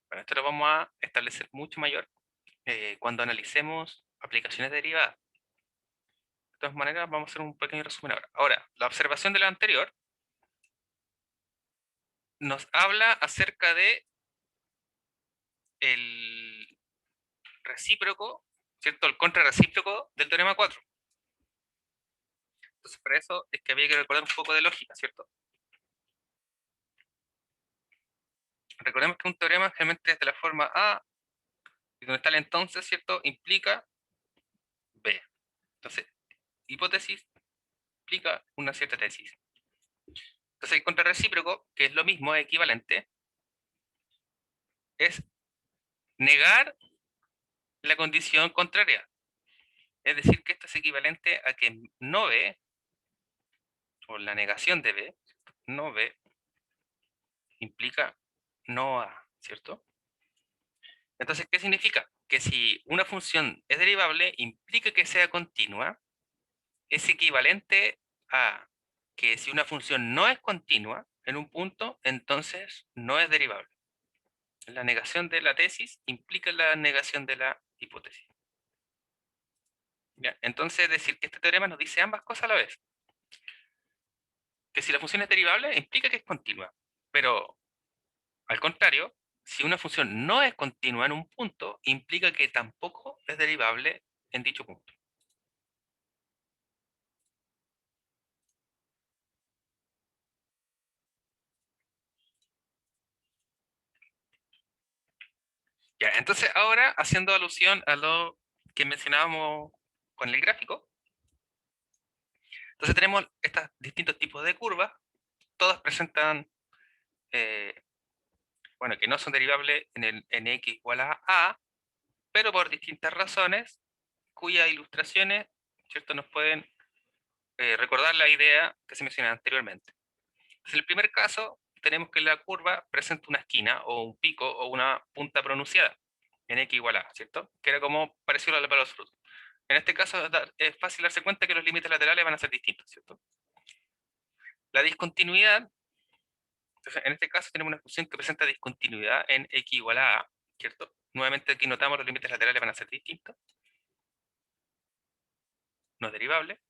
Bueno, esto lo vamos a establecer mucho mayor cuando analicemos aplicaciones de derivadas. De todas maneras, vamos a hacer un pequeño resumen ahora. Ahora, la observación de lo anterior nos habla acerca de el recíproco, ¿cierto? El contrarrecíproco del teorema 4. Entonces, para eso es que había que recordar un poco de lógica, ¿cierto? Recordemos que un teorema generalmente es de la forma A, y donde está el entonces, ¿cierto? Implica B. Entonces, hipótesis implica una cierta tesis. Entonces, el contrarrecíproco, que es lo mismo, es equivalente, es negar la condición contraria. Es decir, que esto es equivalente a que no B, o la negación de B, no B, implica no A, ¿cierto? Entonces, ¿qué significa? Que si una función es derivable, implica que sea continua, es equivalente a que si una función no es continua en un punto, entonces no es derivable. La negación de la tesis implica la negación de la hipótesis. ¿Ya? Entonces, decir que este teorema nos dice ambas cosas a la vez. Que si la función es derivable, implica que es continua. Pero, al contrario, si una función no es continua en un punto, implica que tampoco es derivable en dicho punto. Ya, entonces ahora, haciendo alusión a lo que mencionábamos con el gráfico, entonces tenemos estos distintos tipos de curvas, todas presentan, bueno, que no son derivables en x igual a, pero por distintas razones, cuyas ilustraciones, ¿cierto?, nos pueden recordar la idea que se mencionaba anteriormente. Entonces, en el primer caso, tenemos que la curva presenta una esquina, o un pico, o una punta pronunciada, en x igual a, ¿cierto? Que era como parecido al valor absoluto. En este caso es fácil darse cuenta que los límites laterales van a ser distintos, ¿cierto? La discontinuidad, entonces, en este caso tenemos una función que presenta discontinuidad en x igual a a, ¿cierto? Nuevamente aquí notamos los límites laterales van a ser distintos. No es derivable.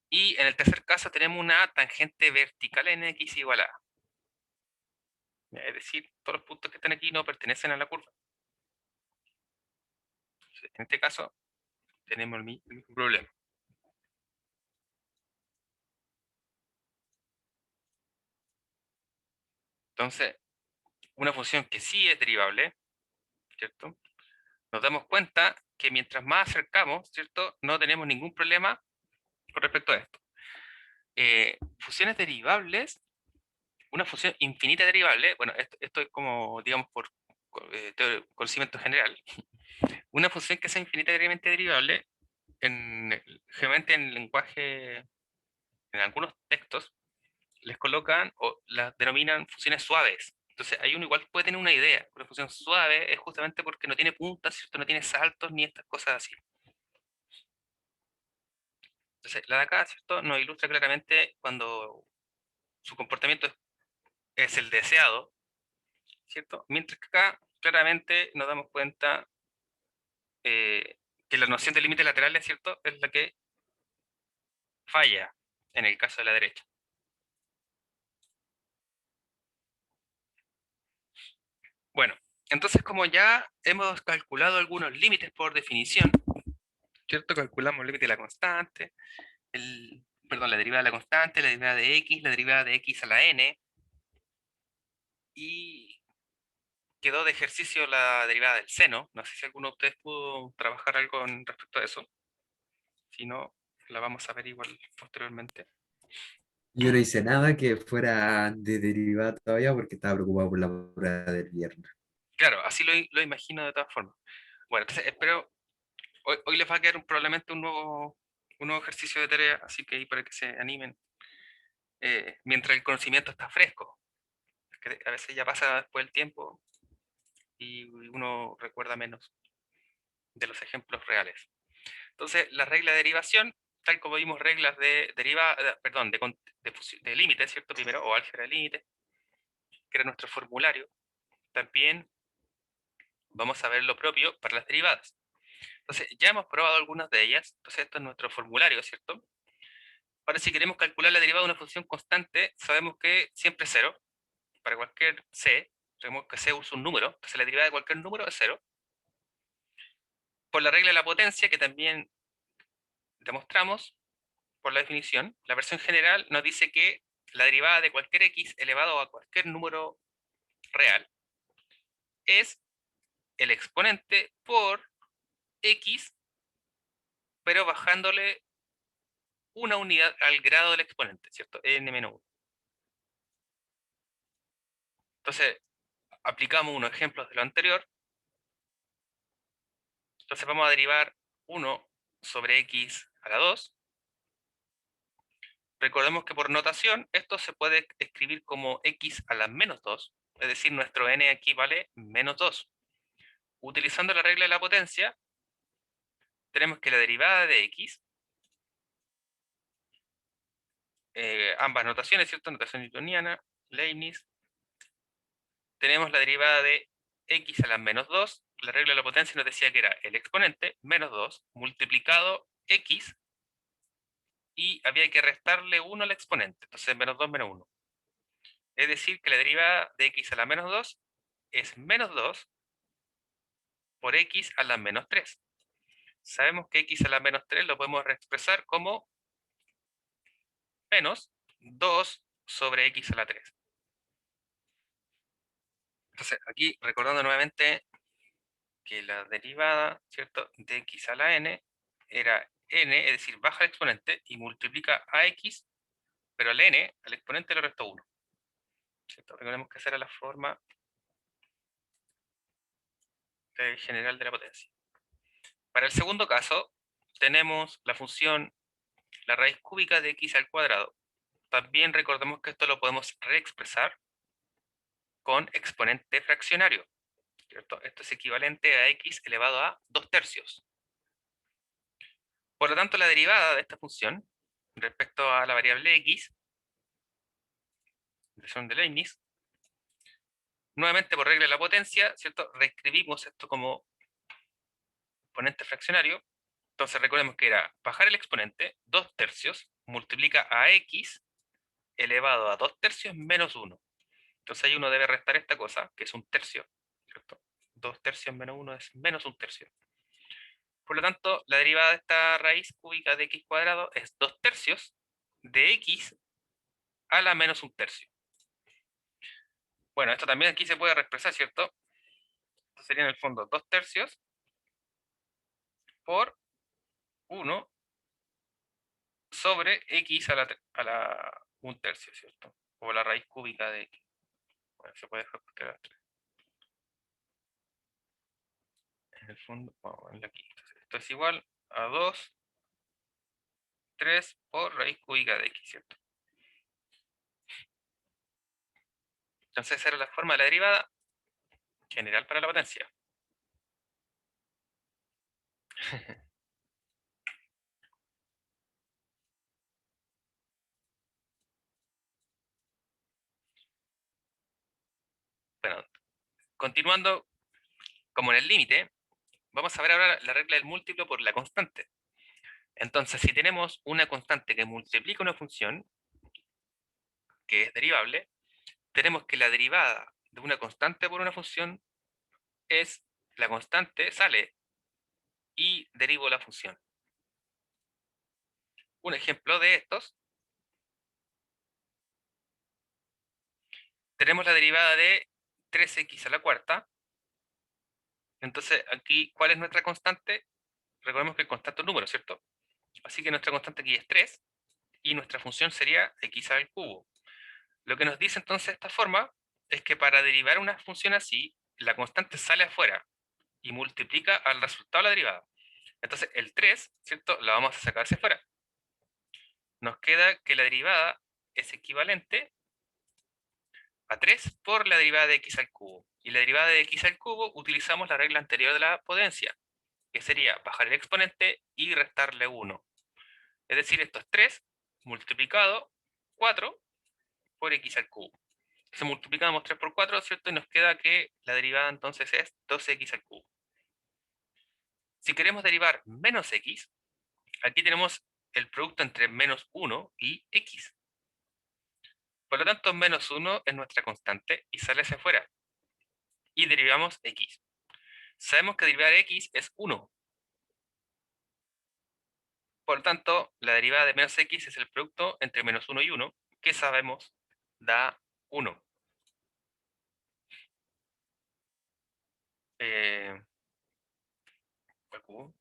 Y en el tercer caso tenemos una tangente vertical en x igual a a. Es decir, todos los puntos que están aquí no pertenecen a la curva. Entonces, en este caso tenemos el mismo problema. Entonces, una función que sí es derivable, ¿cierto? Nos damos cuenta que mientras más acercamos, ¿cierto? No tenemos ningún problema con respecto a esto. Funciones derivables, una función infinita derivable, bueno, esto es como, digamos, por conocimiento general. Una función que sea infinitamente derivable, generalmente en el lenguaje, en algunos textos, les colocan o las denominan funciones suaves. Entonces, ahí uno igual puede tener una idea. Una función suave es justamente porque no tiene puntas, ¿cierto? No tiene saltos ni estas cosas así. Entonces, la de acá, ¿cierto? Nos ilustra claramente cuando su comportamiento es el deseado, ¿cierto? Mientras que acá, claramente, nos damos cuenta que la noción de límites laterales, ¿cierto? Es la que falla en el caso de la derecha. Bueno, entonces como ya hemos calculado algunos límites por definición, ¿cierto? Calculamos el límite de la constante, perdón, la derivada de la constante, la derivada de x, la derivada de x a la n, y quedó de ejercicio la derivada del seno. No sé si alguno de ustedes pudo trabajar algo con respecto a eso. Si no, la vamos a ver igual posteriormente. Yo no hice nada que fuera de derivada todavía porque estaba preocupado por la prueba del viernes. Claro, así lo imagino de todas formas. Bueno, entonces espero, hoy les va a quedar probablemente un nuevo ejercicio de tarea, así que ahí para que se animen, mientras el conocimiento está fresco. Que a veces ya pasa después el tiempo y uno recuerda menos de los ejemplos reales. Entonces, la regla de derivación, tal como vimos reglas de perdón, de límites, ¿cierto? Primero, o álgebra de límites, que era nuestro formulario. También vamos a ver lo propio para las derivadas. Entonces, ya hemos probado algunas de ellas. Entonces, esto es nuestro formulario, ¿cierto? Ahora, si queremos calcular la derivada de una función constante, sabemos que siempre es cero. Para cualquier c, sabemos que c es un número. Entonces, la derivada de cualquier número es cero. Por la regla de la potencia, que también demostramos, por la definición, la versión general nos dice que la derivada de cualquier x elevado a cualquier número real es el exponente por x, pero bajándole una unidad al grado del exponente, ¿cierto? n-1. Entonces, aplicamos unos ejemplos de lo anterior. Entonces vamos a derivar 1 sobre x a la 2. Recordemos que por notación esto se puede escribir como x a la menos 2, es decir, nuestro n aquí vale menos 2. Utilizando la regla de la potencia, tenemos que la derivada de x, ambas notaciones, ¿cierto? Notación newtoniana, Leibniz. Tenemos la derivada de x a la menos 2. La regla de la potencia nos decía que era el exponente, menos 2, multiplicado x, y había que restarle 1 al exponente. Entonces, menos 2 menos 1. Es decir, que la derivada de x a la menos 2 es menos 2 por x a la menos 3. Sabemos que x a la menos 3 lo podemos reexpresar como menos 2 sobre x a la 3. Entonces, aquí recordando nuevamente que la derivada, ¿cierto?, de x a la n era n, es decir, baja el exponente y multiplica a x, pero al n, al exponente le restó 1. ¿Cierto? Recordemos que esa era la forma general de la potencia. Para el segundo caso, tenemos la función, la raíz cúbica de x al cuadrado. También recordemos que esto lo podemos reexpresar con exponente fraccionario, ¿cierto? Esto es equivalente a x elevado a 2 tercios. Por lo tanto, la derivada de esta función respecto a la variable x, expresión de Leibniz, nuevamente por regla de la potencia, ¿cierto? Reescribimos esto como exponente fraccionario. Entonces recordemos que era bajar el exponente, 2 tercios, multiplica a x elevado a 2 tercios menos 1. Entonces ahí uno debe restar esta cosa, que es un tercio, ¿cierto? 2 tercios menos 1 es menos un tercio. Por lo tanto, la derivada de esta raíz cúbica de x cuadrado es 2 tercios de x a la menos un tercio. Bueno, esto también aquí se puede reexpresar, ¿cierto? Esto sería en el fondo 2 tercios por 1 sobre x a la 1 tercio, ¿cierto? O la raíz cúbica de x. Bueno, se puede quedar 3. En el fondo, vamos a ponerle aquí. Entonces, esto es igual a 2, 3 por raíz cúbica de x, ¿cierto? Entonces esa era la forma de la derivada general para la potencia. Bueno, continuando como en el límite, vamos a ver ahora la regla del múltiplo por la constante. Entonces, si tenemos una constante que multiplica una función, que es derivable, tenemos que la derivada de una constante por una función es la constante, sale y derivo la función. Un ejemplo de estos, tenemos la derivada de 3x a la cuarta. Entonces, aquí, ¿cuál es nuestra constante? Recordemos que el constante es un número, ¿cierto? Así que nuestra constante aquí es 3 y nuestra función sería x al cubo. Lo que nos dice entonces esta forma es que para derivar una función así, la constante sale afuera y multiplica al resultado de la derivada. Entonces el 3, ¿cierto? La vamos a sacar hacia afuera. Nos queda que la derivada es equivalente a 3 por la derivada de x al cubo. Y la derivada de x al cubo utilizamos la regla anterior de la potencia, que sería bajar el exponente y restarle 1. Es decir, esto es 3 multiplicado 4 por x al cubo. Entonces multiplicamos 3 por 4, ¿cierto? Y nos queda que la derivada entonces es 2x al cubo. Si queremos derivar menos x, aquí tenemos el producto entre menos 1 y x. Por lo tanto, menos 1 es nuestra constante y sale hacia afuera. Y derivamos x. Sabemos que derivar x es 1. Por lo tanto, la derivada de menos x es el producto entre menos 1 y 1, que sabemos da 1. ¿Cuál cubo?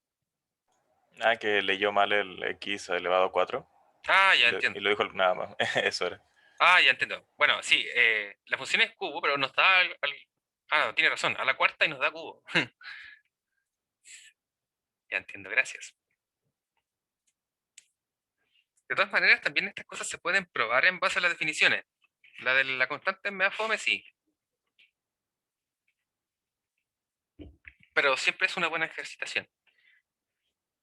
Ah, que leyó mal el x elevado a 4 Ah, ya y entiendo. lo dijo nada más. Eso era. Ah, ya entiendo. Bueno, sí, la función es cubo, pero nos da Ah, no, tiene razón, a la cuarta y nos da cubo. Ya entiendo, gracias. De todas maneras, también estas cosas se pueden probar en base a las definiciones. La de la constante me da fome, sí. Pero siempre es una buena ejercitación.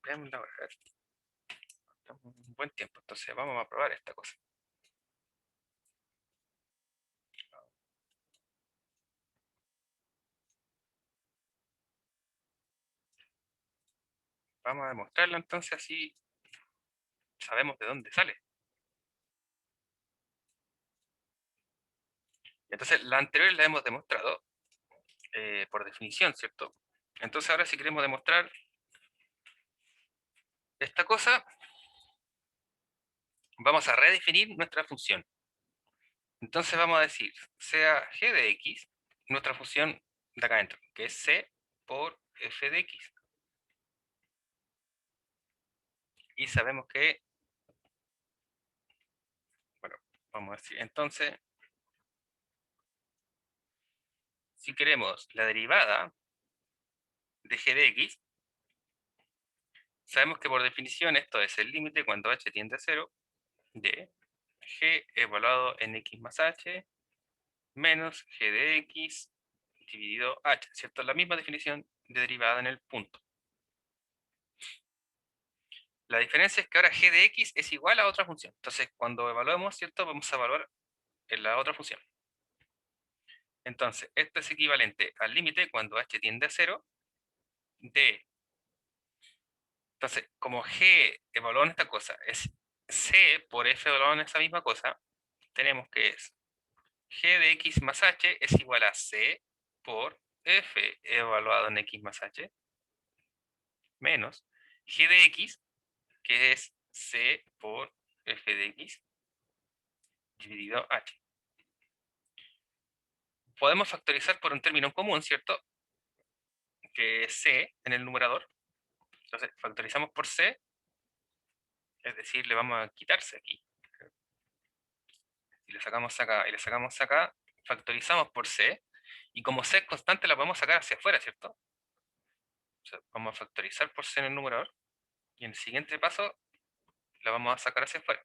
Veamos la hora, a ver. Estamos en un buen tiempo, entonces vamos a probar esta cosa. Vamos a demostrarlo entonces, así sabemos de dónde sale. Entonces, la anterior la hemos demostrado por definición, ¿cierto? Entonces ahora si queremos demostrar esta cosa, vamos a redefinir nuestra función. Entonces vamos a decir, sea g de x, nuestra función de acá adentro, que es c por f de x. Y sabemos que, bueno, vamos a decir, entonces, si queremos la derivada de g de x, sabemos que por definición esto es el límite cuando h tiende a 0 de g evaluado en x más h menos g de x dividido h, ¿cierto? La misma definición de derivada en el punto. La diferencia es que ahora g de x es igual a otra función. Entonces, cuando evaluemos, ¿cierto? Vamos a evaluar en la otra función. Entonces, esto es equivalente al límite cuando h tiende a 0 de... Entonces, como g evaluado en esta cosa es c por f evaluado en esa misma cosa, tenemos que es g de x más h es igual a c por f evaluado en x más h, menos g de x, que es c por f de x, dividido h. Podemos factorizar por un término en común, ¿cierto? Que es c en el numerador. Entonces, factorizamos por c, es decir, le vamos a quitar c aquí. Y le sacamos acá, y le sacamos acá, factorizamos por c, y como c es constante, la podemos sacar hacia afuera, ¿cierto? O sea, vamos a factorizar por c en el numerador, y en el siguiente paso, la vamos a sacar hacia afuera.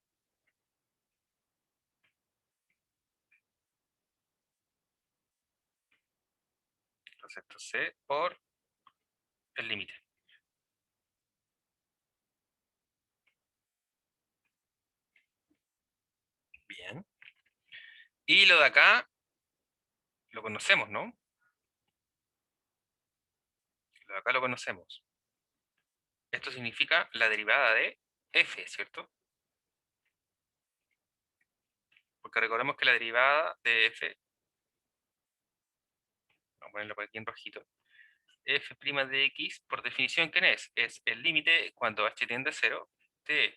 Entonces, esto c por el límite. Bien. Y lo de acá, lo conocemos, ¿no? Lo de acá lo conocemos. Esto significa la derivada de f, ¿cierto? Porque recordemos que la derivada de f, vamos a ponerlo por aquí en rojito, f' de x, por definición, ¿quién es? Es el límite cuando h tiende a 0 de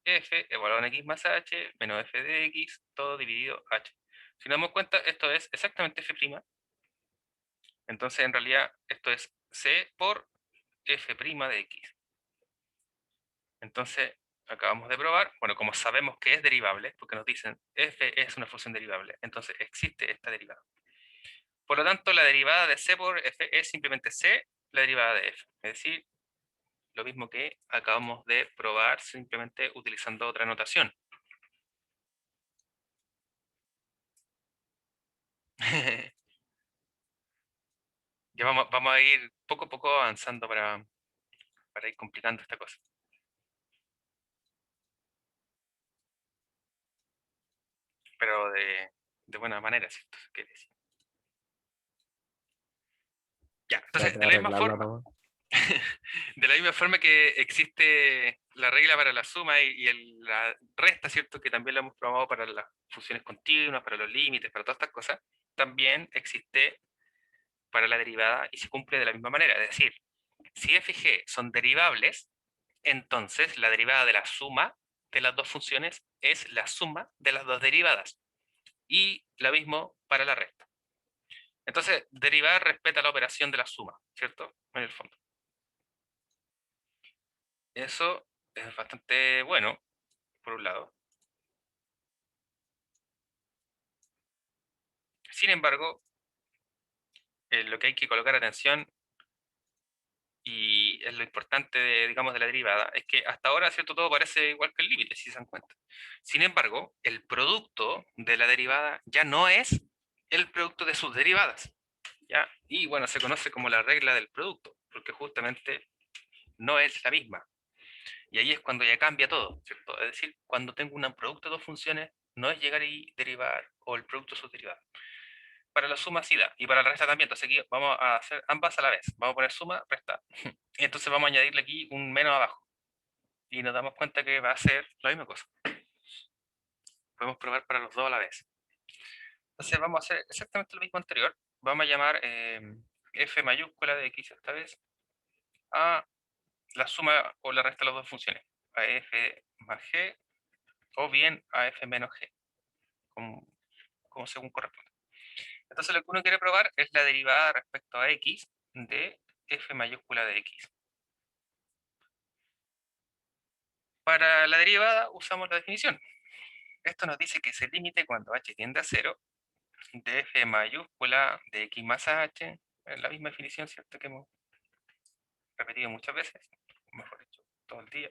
f evaluado en x más h menos f de x, todo dividido h. Si nos damos cuenta, esto es exactamente f'. Entonces, en realidad, esto es c por f' de x. Entonces, acabamos de probar, bueno, como sabemos que es derivable, porque nos dicen f es una función derivable, entonces existe esta derivada. Por lo tanto, la derivada de c por f es simplemente c, la derivada de f. Es decir, lo mismo que acabamos de probar simplemente utilizando otra notación. Ya vamos a ir poco a poco avanzando para ir complicando esta cosa. Pero de buena manera, ¿cierto? Quiere decir. Ya, entonces, Trata de arreglarla nomás. de la misma forma que existe la regla para la suma y la resta, ¿cierto? Que también la hemos probado para las funciones continuas, para los límites, para todas estas cosas, también existe para la derivada y se cumple de la misma manera. Es decir, si f y g son derivables, entonces la derivada de la suma de las dos funciones es la suma de las dos derivadas. Y lo mismo para la resta. Entonces, derivar respeta la operación de la suma, ¿cierto? En el fondo. Eso es bastante bueno, por un lado. Sin embargo, lo que hay que colocar atención, y es lo importante, digamos, de la derivada, es que hasta ahora, ¿cierto? Todo parece igual que el límite, si se dan cuenta. Sin embargo, el producto de la derivada ya no es el producto de sus derivadas, ¿ya? Y bueno, se conoce como la regla del producto, porque justamente no es la misma. Y ahí es cuando ya cambia todo, ¿cierto? Es decir, cuando tengo un producto de dos funciones, no es llegar y derivar, o el producto de sus derivadas. Para la suma sí da, y para la resta también. Entonces aquí vamos a hacer ambas a la vez. Vamos a poner suma, resta. Entonces vamos a añadirle aquí un menos abajo. Y nos damos cuenta que va a ser la misma cosa. Podemos probar para los dos a la vez. Entonces vamos a hacer exactamente lo mismo anterior. Vamos a llamar f mayúscula de x esta vez a la suma o la resta de las dos funciones. A f más g o bien a f menos g. Como según corresponde. Entonces lo que uno quiere probar es la derivada respecto a x de f mayúscula de x. Para la derivada usamos la definición. Esto nos dice que es el límite cuando h tiende a 0 de f mayúscula de x más h, en la misma definición, ¿cierto? Que hemos repetido muchas veces, mejor dicho, todo el día.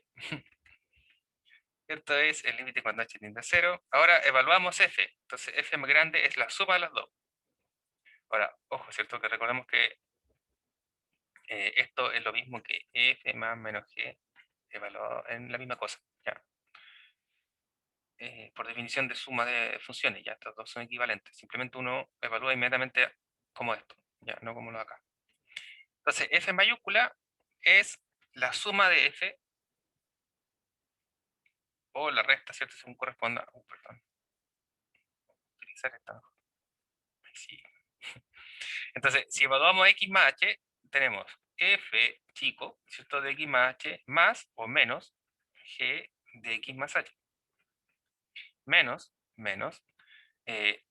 Esto es el límite cuando h tiende a 0. Ahora evaluamos f. Entonces f más grande es la suma de las dos. Ahora, ojo, ¿cierto? Que recordemos que esto es lo mismo que f más menos g evaluado en la misma cosa, ¿ya? Por definición de suma de funciones, ya estos dos son equivalentes. Simplemente uno evalúa inmediatamente como esto, ya, no como lo de acá. Entonces, f mayúscula es la suma de f o la resta, ¿cierto? Según corresponda. Perdón. Utilizar esta mejor. Sí. Entonces, si evaluamos x más h, tenemos f chico, ¿cierto? De x más h más o menos g de x más h. Menos,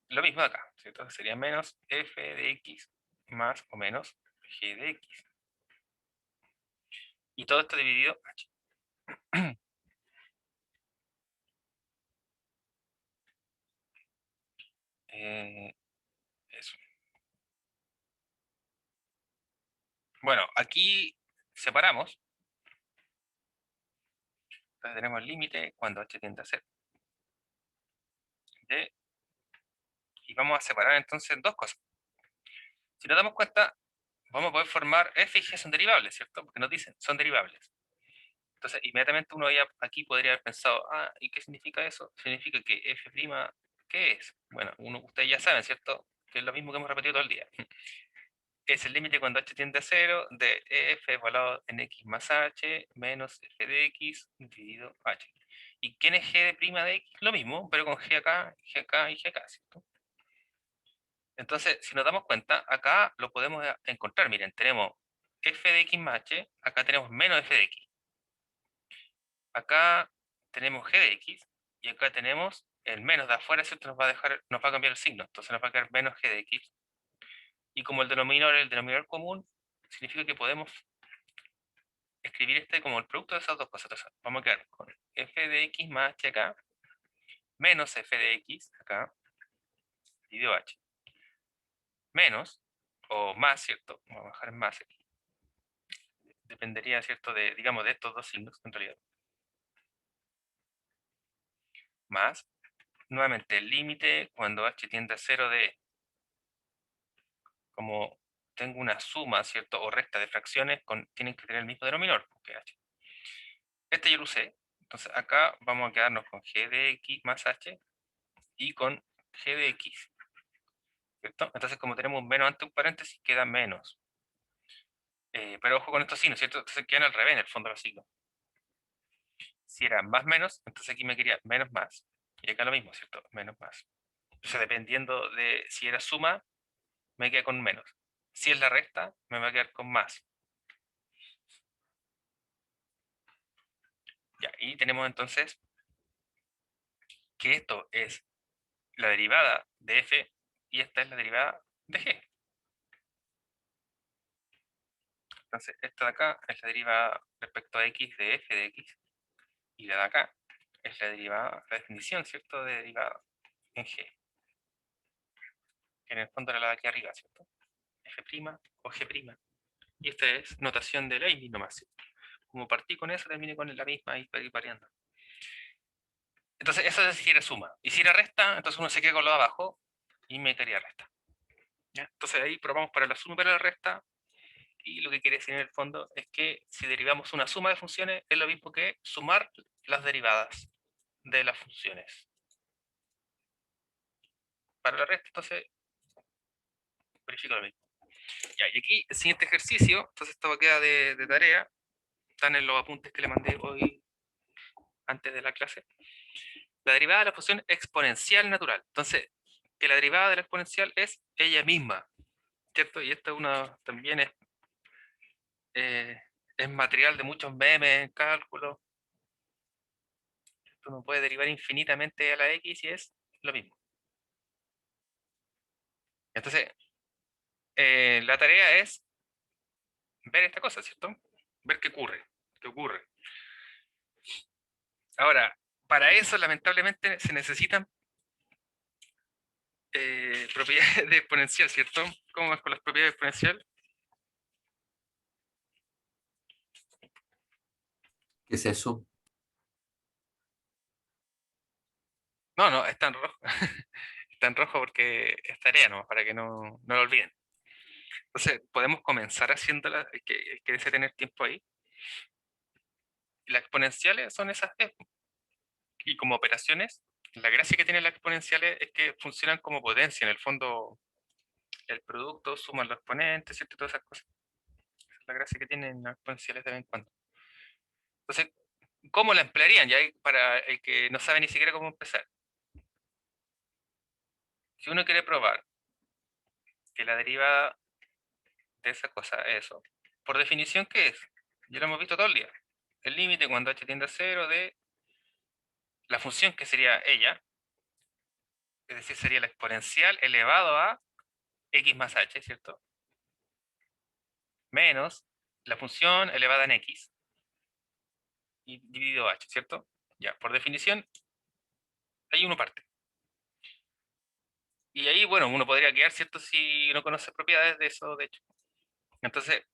lo mismo de acá, ¿cierto? Sería menos f de x más o menos g de x. Y todo esto dividido h. Eso. Bueno, aquí separamos. Entonces tenemos el límite cuando h tiende a 0. Y vamos a separar entonces dos cosas. Si nos damos cuenta, vamos a poder formar f y g son derivables, ¿cierto? Porque nos dicen, son derivables. Entonces, inmediatamente uno ya aquí podría haber pensado, ¿y qué significa eso? Significa que f', ¿qué es? Bueno, ustedes ya saben, ¿cierto? Que es lo mismo que hemos repetido todo el día. Es el límite cuando h tiende a 0 de f evaluado en x más h menos f de x dividido h. ¿Y quién es g de x? Lo mismo, pero con g acá, g acá y g acá, ¿cierto? Entonces, si nos damos cuenta, acá lo podemos encontrar. Miren, tenemos f de x más h, acá tenemos menos f de x. Acá tenemos g de x y acá tenemos el menos de afuera, ¿cierto? Nos va a cambiar el signo, entonces nos va a quedar menos g de x. Y como el denominador común, significa que podemos escribir este como el producto de esas dos cosas. Entonces, vamos a quedar con f de x más h acá, menos f de x acá, dividido h. Menos, o más, ¿cierto? Vamos a bajar en más aquí. Dependería, ¿cierto? Digamos, de estos dos signos, en realidad. Más, nuevamente, el límite cuando h tiende a 0 de, como tengo una suma, ¿cierto? O recta de fracciones, tienen que tener el mismo denominador, porque h. Este yo lo usé. Entonces acá vamos a quedarnos con g de x más h y con g de x. ¿Cierto? Entonces como tenemos un menos ante un paréntesis, queda menos. Pero ojo con estos signos, ¿cierto? Entonces quedan al revés en el fondo de los signos. Si era más menos, entonces aquí me quería menos más. Y acá lo mismo, ¿cierto? Menos más. Entonces dependiendo de si era suma, me queda con menos. Si es la resta, me va a quedar con más. Ya, y tenemos entonces que esto es la derivada de f y esta es la derivada de g. Entonces, esta de acá es la derivada respecto a x de f de x. Y la de acá es la derivada, la definición, ¿cierto? De derivada en g. Que en el fondo era la de aquí arriba, ¿cierto? f' o g'. Y esta es notación de Leibniz nomás, ¿cierto? Como partí con eso, terminé con la misma y variando. Entonces, eso es si era suma. Y si era resta, entonces uno se queda con lo de abajo y me quedaría resta. ¿Ya? Entonces ahí probamos para la suma y para la resta. Y lo que quiere decir en el fondo es que si derivamos una suma de funciones, es lo mismo que sumar las derivadas de las funciones. Para la resta, entonces, verifico lo mismo. Ya, y aquí, el siguiente ejercicio, entonces esto queda de tarea, están en los apuntes que le mandé hoy antes de la clase. La derivada de la función exponencial natural. Entonces, que la derivada de la exponencial es ella misma, ¿cierto? Y esto también es material de muchos memes en cálculo. Uno puede derivar infinitamente a la x y es lo mismo. Entonces, la tarea es ver esta cosa, ¿cierto? Ver qué ocurre. ¿Qué ocurre? Ahora, para eso, lamentablemente, se necesitan propiedades de exponencial, ¿cierto? ¿Cómo vas con las propiedades de exponencial? ¿Qué es eso? No, no, está en rojo. Está en rojo porque es tarea, ¿no? Para que no lo olviden. Entonces, podemos comenzar haciéndola, hay que tener tiempo ahí. Y las exponenciales son esas f. Y como operaciones, la gracia que tienen las exponenciales es que funcionan como potencia. En el fondo, el producto suma los exponentes, ¿cierto? Todas esas cosas. Esa es la gracia que tienen las exponenciales de vez en cuando. Entonces, ¿cómo la emplearían? Ya para el que no sabe ni siquiera cómo empezar. Si uno quiere probar que la derivada de esa cosa es eso, por definición, ¿qué es? Ya lo hemos visto todo el día. El límite cuando h tiende a 0 de la función que sería ella, es decir, sería la exponencial elevado a x más h, ¿cierto? Menos la función elevada en x y dividido h, ¿cierto? Ya, por definición, ahí uno parte. Y ahí, bueno, uno podría quedar, ¿cierto? Si no conoce propiedades de eso, de hecho. Entonces,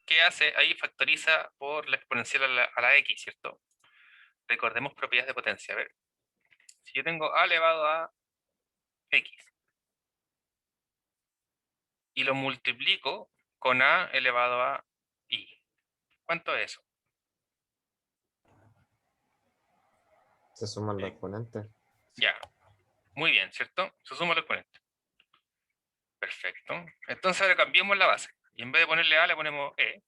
¿qué hace? Ahí factoriza por la exponencial a la x, ¿cierto? Recordemos propiedades de potencia. A ver, si yo tengo a elevado a x y lo multiplico con a elevado a y, ¿cuánto es eso? Se suman los Eh, exponentes. Ya, muy bien, ¿cierto? Se suma los exponentes. Perfecto. Entonces ahora cambiemos la base. Y en vez de ponerle a, le ponemos e.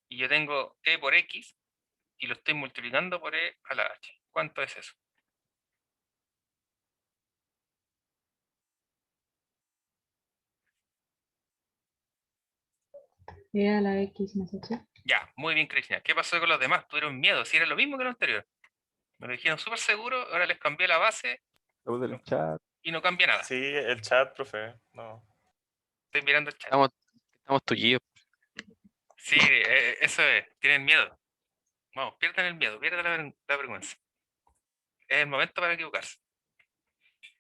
Y yo tengo e por x y lo estoy multiplicando por e a la h. ¿Cuánto es eso? E a la x más h. Ya, muy bien, Cristina. ¿Qué pasó con los demás? Tuvieron miedo, si era lo mismo que lo anterior. Me lo dijeron súper seguro, ahora les cambié la base Luz del chat. y no cambia nada. Sí, el chat, profe. No. Estoy mirando el chat. Estamos tullidos. Sí, eso es, tienen miedo. Vamos, pierdan el miedo, pierdan la vergüenza. Es el momento para equivocarse.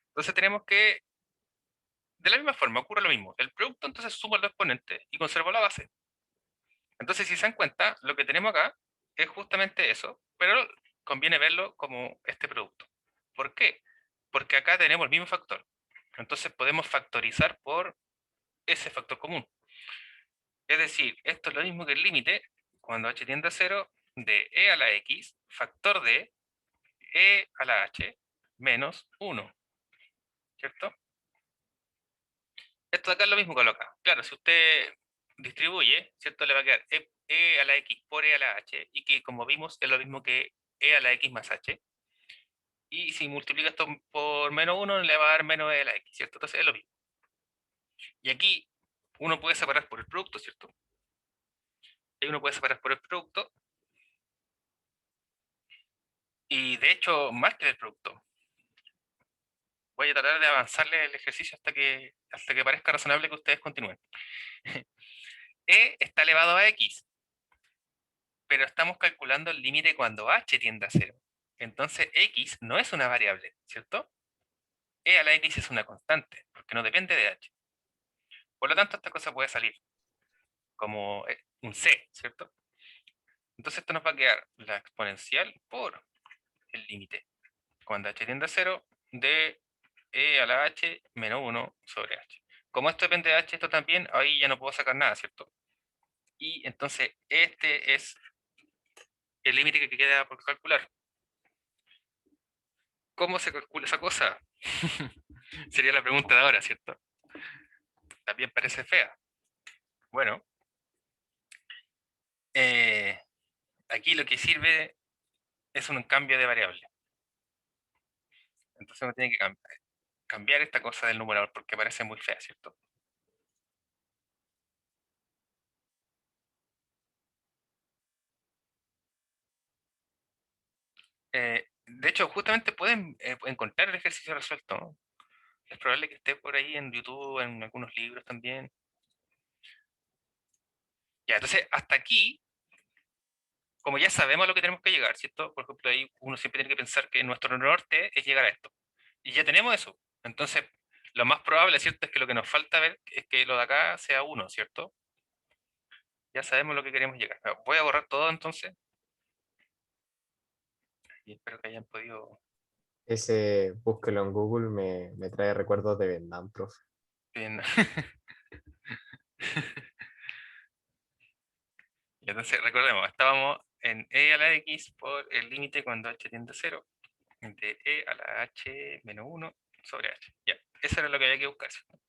Entonces tenemos que, de la misma forma, ocurre lo mismo. El producto entonces suma los exponentes y conserva la base. Entonces, si se dan cuenta, lo que tenemos acá es justamente eso, pero conviene verlo como este producto. ¿Por qué? Porque acá tenemos el mismo factor. Entonces podemos factorizar por ese factor común. Es decir, esto es lo mismo que el límite, cuando h tiende a 0, de e a la x, factor de e a la h, menos 1. ¿Cierto? Esto de acá es lo mismo que lo acá. Claro, si usted distribuye, ¿cierto? Le va a quedar e a la x por e a la h, y que como vimos es lo mismo que e a la x más h. Y si multiplica esto por menos 1, le va a dar menos e a la x, ¿cierto? Entonces es lo mismo. Y aquí uno puede separar por el producto, ¿cierto? Y uno puede separar por el producto. Y de hecho, más que el producto. Voy a tratar de avanzarle el ejercicio hasta que parezca razonable que ustedes continúen. E está elevado a x, pero estamos calculando el límite cuando h tiende a 0. Entonces x no es una variable, ¿cierto? E a la x es una constante, porque no depende de h. Por lo tanto, esta cosa puede salir como un c, ¿cierto? Entonces esto nos va a quedar la exponencial por el límite cuando h tiende a 0 de e a la h menos 1 sobre h. Como esto depende de h, esto también, ahí ya no puedo sacar nada, ¿cierto? Y entonces este es el límite que queda por calcular. ¿Cómo se calcula esa cosa? Sería la pregunta de ahora, ¿cierto? También parece fea. Bueno, aquí lo que sirve es un cambio de variable. Entonces uno tiene que cambiar esta cosa del numerador porque parece muy fea, ¿cierto? De hecho, justamente pueden encontrar el ejercicio resuelto, ¿no? Es probable que esté por ahí en YouTube, en algunos libros también. Ya, entonces, hasta aquí, como ya sabemos a lo que tenemos que llegar, ¿cierto? Por ejemplo, ahí uno siempre tiene que pensar que nuestro norte es llegar a esto. Y ya tenemos eso. Entonces, lo más probable, ¿cierto? Es que lo que nos falta ver es que lo de acá sea 1, ¿cierto? Ya sabemos lo que queremos llegar. Voy a borrar todo entonces. Y espero que hayan podido... Ese búsquelo en Google me trae recuerdos de Vietnam, profe. Bien. Y entonces, recordemos, estábamos en e a la x por el límite cuando h tiende a 0, de e a la h menos 1 sobre h. Ya, eso era lo que había que buscar, ¿cierto?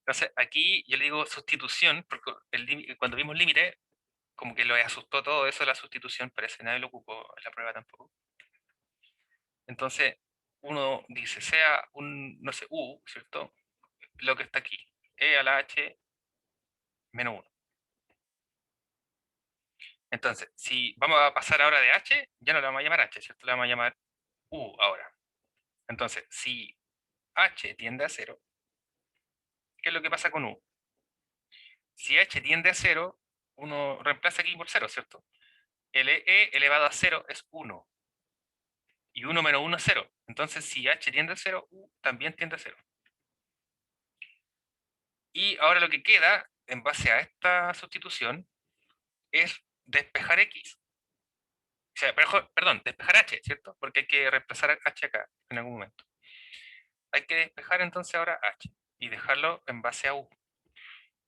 Entonces, aquí yo le digo sustitución, porque cuando vimos límite, como que lo asustó todo eso de la sustitución, parece que nadie lo ocupó en la prueba tampoco. Entonces, uno dice, sea un, no sé, u, ¿cierto? Lo que está aquí, e a la h menos 1. Entonces, si vamos a pasar ahora de h, ya no le vamos a llamar h, ¿cierto? Le vamos a llamar u ahora. Entonces, si h tiende a 0, ¿qué es lo que pasa con u? Si h tiende a 0, uno reemplaza aquí por 0, ¿cierto? El e elevado a 0 es 1. Y 1 menos 1 es 0. Entonces, si h tiende a 0, u también tiende a 0. Y ahora lo que queda, en base a esta sustitución, es despejar x. O sea, perdón, despejar h, ¿cierto? Porque hay que reemplazar h acá en algún momento. Hay que despejar entonces ahora h y dejarlo en base a u.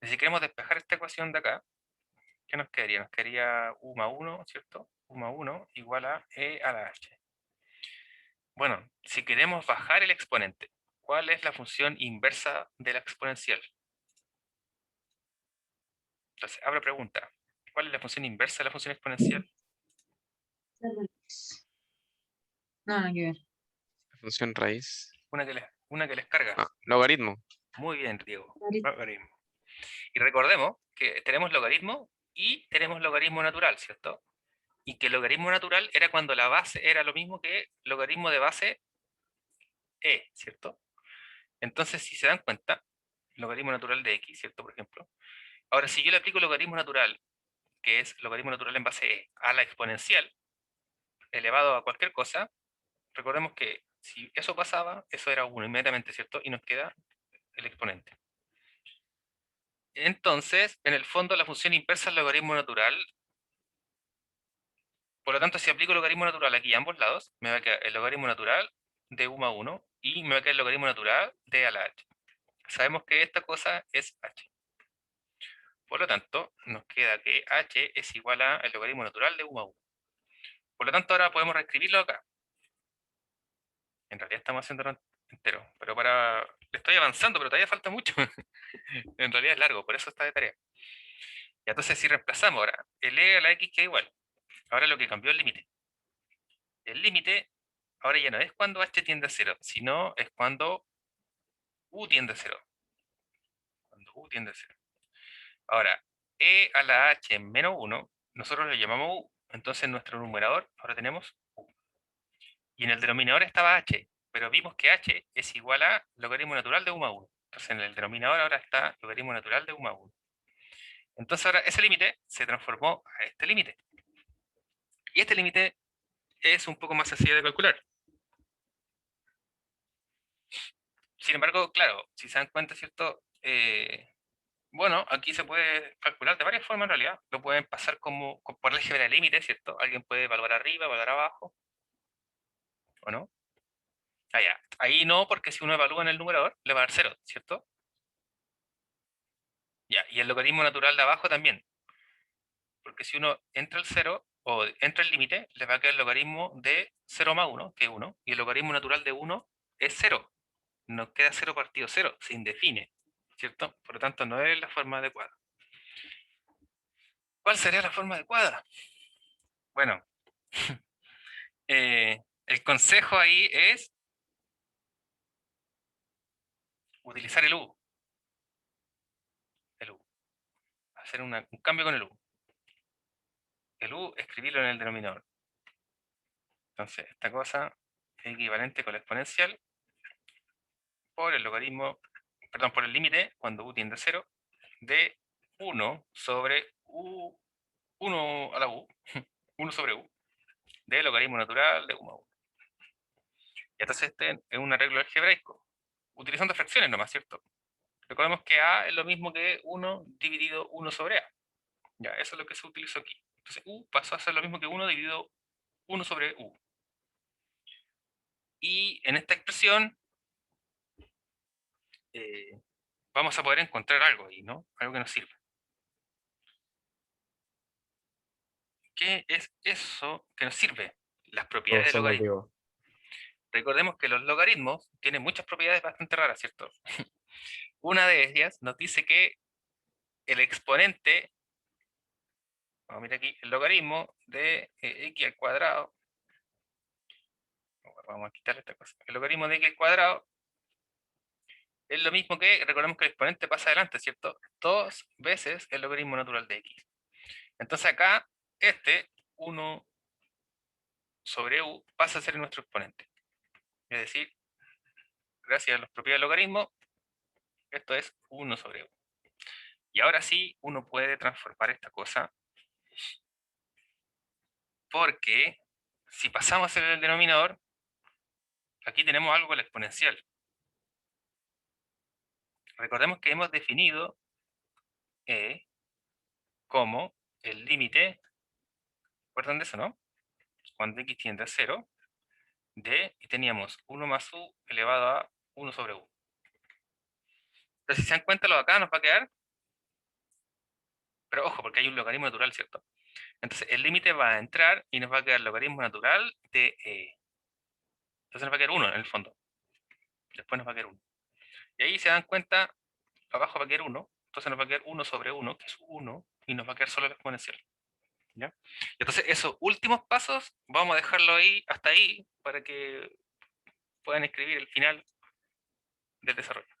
Y si queremos despejar esta ecuación de acá, ¿qué nos quedaría? Nos quedaría u más 1, ¿cierto? U más 1 igual a e a la h. Bueno, si queremos bajar el exponente, ¿cuál es la función inversa de la exponencial? Entonces, abro pregunta. ¿Cuál es la función inversa de la función exponencial? No, nada que ver. La función raíz. Una que les carga. Ah, logaritmo. Muy bien, Diego. Logaritmo. Logaritmo. Y recordemos que tenemos logaritmo y tenemos logaritmo natural, ¿cierto? Y que el logaritmo natural era cuando la base era lo mismo que logaritmo de base ¿cierto? Entonces, si se dan cuenta, logaritmo natural de x, ¿cierto? Por ejemplo. Ahora, si yo le aplico logaritmo natural, que es logaritmo natural en base a la exponencial, elevado a cualquier cosa, recordemos que si eso pasaba, eso era 1 inmediatamente, ¿cierto? Y nos queda el exponente. Entonces, en el fondo, la función inversa es logaritmo natural. Por lo tanto, si aplico logaritmo natural aquí a ambos lados, me va a quedar el logaritmo natural de u más 1 y me va a quedar el logaritmo natural de a la h. Sabemos que esta cosa es h. Por lo tanto, nos queda que h es igual a el logaritmo natural de u más 1. Por lo tanto, ahora podemos reescribirlo acá. En realidad estamos haciendo entero, pero le estoy avanzando, pero todavía falta mucho. En realidad es largo, por eso está de tarea. Y entonces, si reemplazamos ahora el e a la x queda igual. Ahora lo que cambió es el límite. El límite ahora ya no es cuando h tiende a 0, sino es cuando u tiende a 0. Cuando u tiende a 0. Ahora, e a la h menos 1, nosotros lo llamamos u. Entonces en nuestro numerador ahora tenemos u. Y en el denominador estaba h, pero vimos que h es igual a logaritmo natural de u más 1. Entonces en el denominador ahora está logaritmo natural de u más 1. Entonces ahora ese límite se transformó a este límite. Y este límite es un poco más sencillo de calcular. Sin embargo, claro, si se dan cuenta, ¿cierto? Bueno, aquí se puede calcular de varias formas en realidad. Lo pueden pasar como por álgebra de límite, ¿cierto? Alguien puede evaluar arriba, evaluar abajo, ¿o no? Ah, ya. Ahí no, porque si uno evalúa en el numerador, le va a dar 0, ¿cierto? Ya, y el logaritmo natural de abajo también. Porque si uno entra el 0, o entra el límite, le va a quedar el logaritmo de 0 más 1, que es 1, y el logaritmo natural de 1 es 0. Nos queda 0 partido 0, se indefine, ¿cierto? Por lo tanto, no es la forma adecuada. ¿Cuál sería la forma adecuada? Bueno, el consejo ahí es utilizar el u. El u. Hacer un cambio con el u. El u, escribirlo en el denominador. Entonces, esta cosa es equivalente con la exponencial por el logaritmo, perdón, por el límite, cuando u tiende a 0, de 1 sobre u, 1 a la u, 1 sobre u, del logaritmo natural de u más 1. Y entonces este es un arreglo algebraico, utilizando fracciones nomás, ¿cierto? Recordemos que a es lo mismo que 1 dividido 1 sobre a. Ya, eso es lo que se utilizó aquí. Entonces u pasó a ser lo mismo que 1 dividido 1 sobre u. Y en esta expresión vamos a poder encontrar algo ahí, ¿no? Algo que nos sirva. ¿Qué es eso que nos sirve? Las Todos propiedades del son logaritmo. negativos. Recordemos que los logaritmos tienen muchas propiedades bastante raras, ¿cierto? Una de ellas nos dice que el exponente, vamos a mirar aquí, el logaritmo de x al cuadrado, vamos a quitarle esta cosa, el logaritmo de x al cuadrado es lo mismo que, recordemos que el exponente pasa adelante, ¿cierto? 2 veces el logaritmo natural de x. Entonces acá, 1 sobre u, pasa a ser nuestro exponente. Es decir, gracias a las propiedades del logaritmo, esto es 1 sobre u. Y ahora sí, uno puede transformar esta cosa, porque si pasamos en el denominador, aquí tenemos algo con la exponencial. Recordemos que hemos definido como el límite, ¿recuerdan de eso, no? Cuando x tiende a 0, y teníamos 1 más u elevado a 1 sobre u. Entonces, si se dan cuenta, lo de acá nos va a quedar, pero ojo, porque hay un logaritmo natural, ¿cierto? Entonces, el límite va a entrar y nos va a quedar el logaritmo natural de e. Entonces nos va a quedar 1 en el fondo. Después nos va a quedar 1. Y ahí se dan cuenta, abajo va a quedar 1. Entonces nos va a quedar 1 sobre 1, que es 1, y nos va a quedar solo el exponencial. ¿Ya? Entonces, esos últimos pasos, vamos a dejarlo ahí, hasta ahí, para que puedan escribir el final del desarrollo.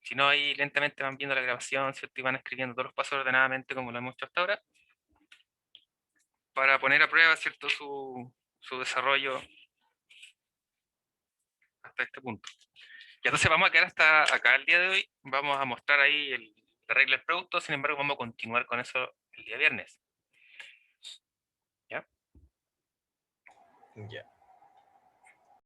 Si no, ahí lentamente van viendo la grabación, ¿cierto? Y van escribiendo todos los pasos ordenadamente como lo hemos hecho hasta ahora, para poner a prueba, ¿cierto? Su desarrollo hasta este punto. Y entonces vamos a quedar hasta acá el día de hoy. Vamos a mostrar ahí la regla del producto, sin embargo vamos a continuar con eso el día viernes. ¿Ya? Ya.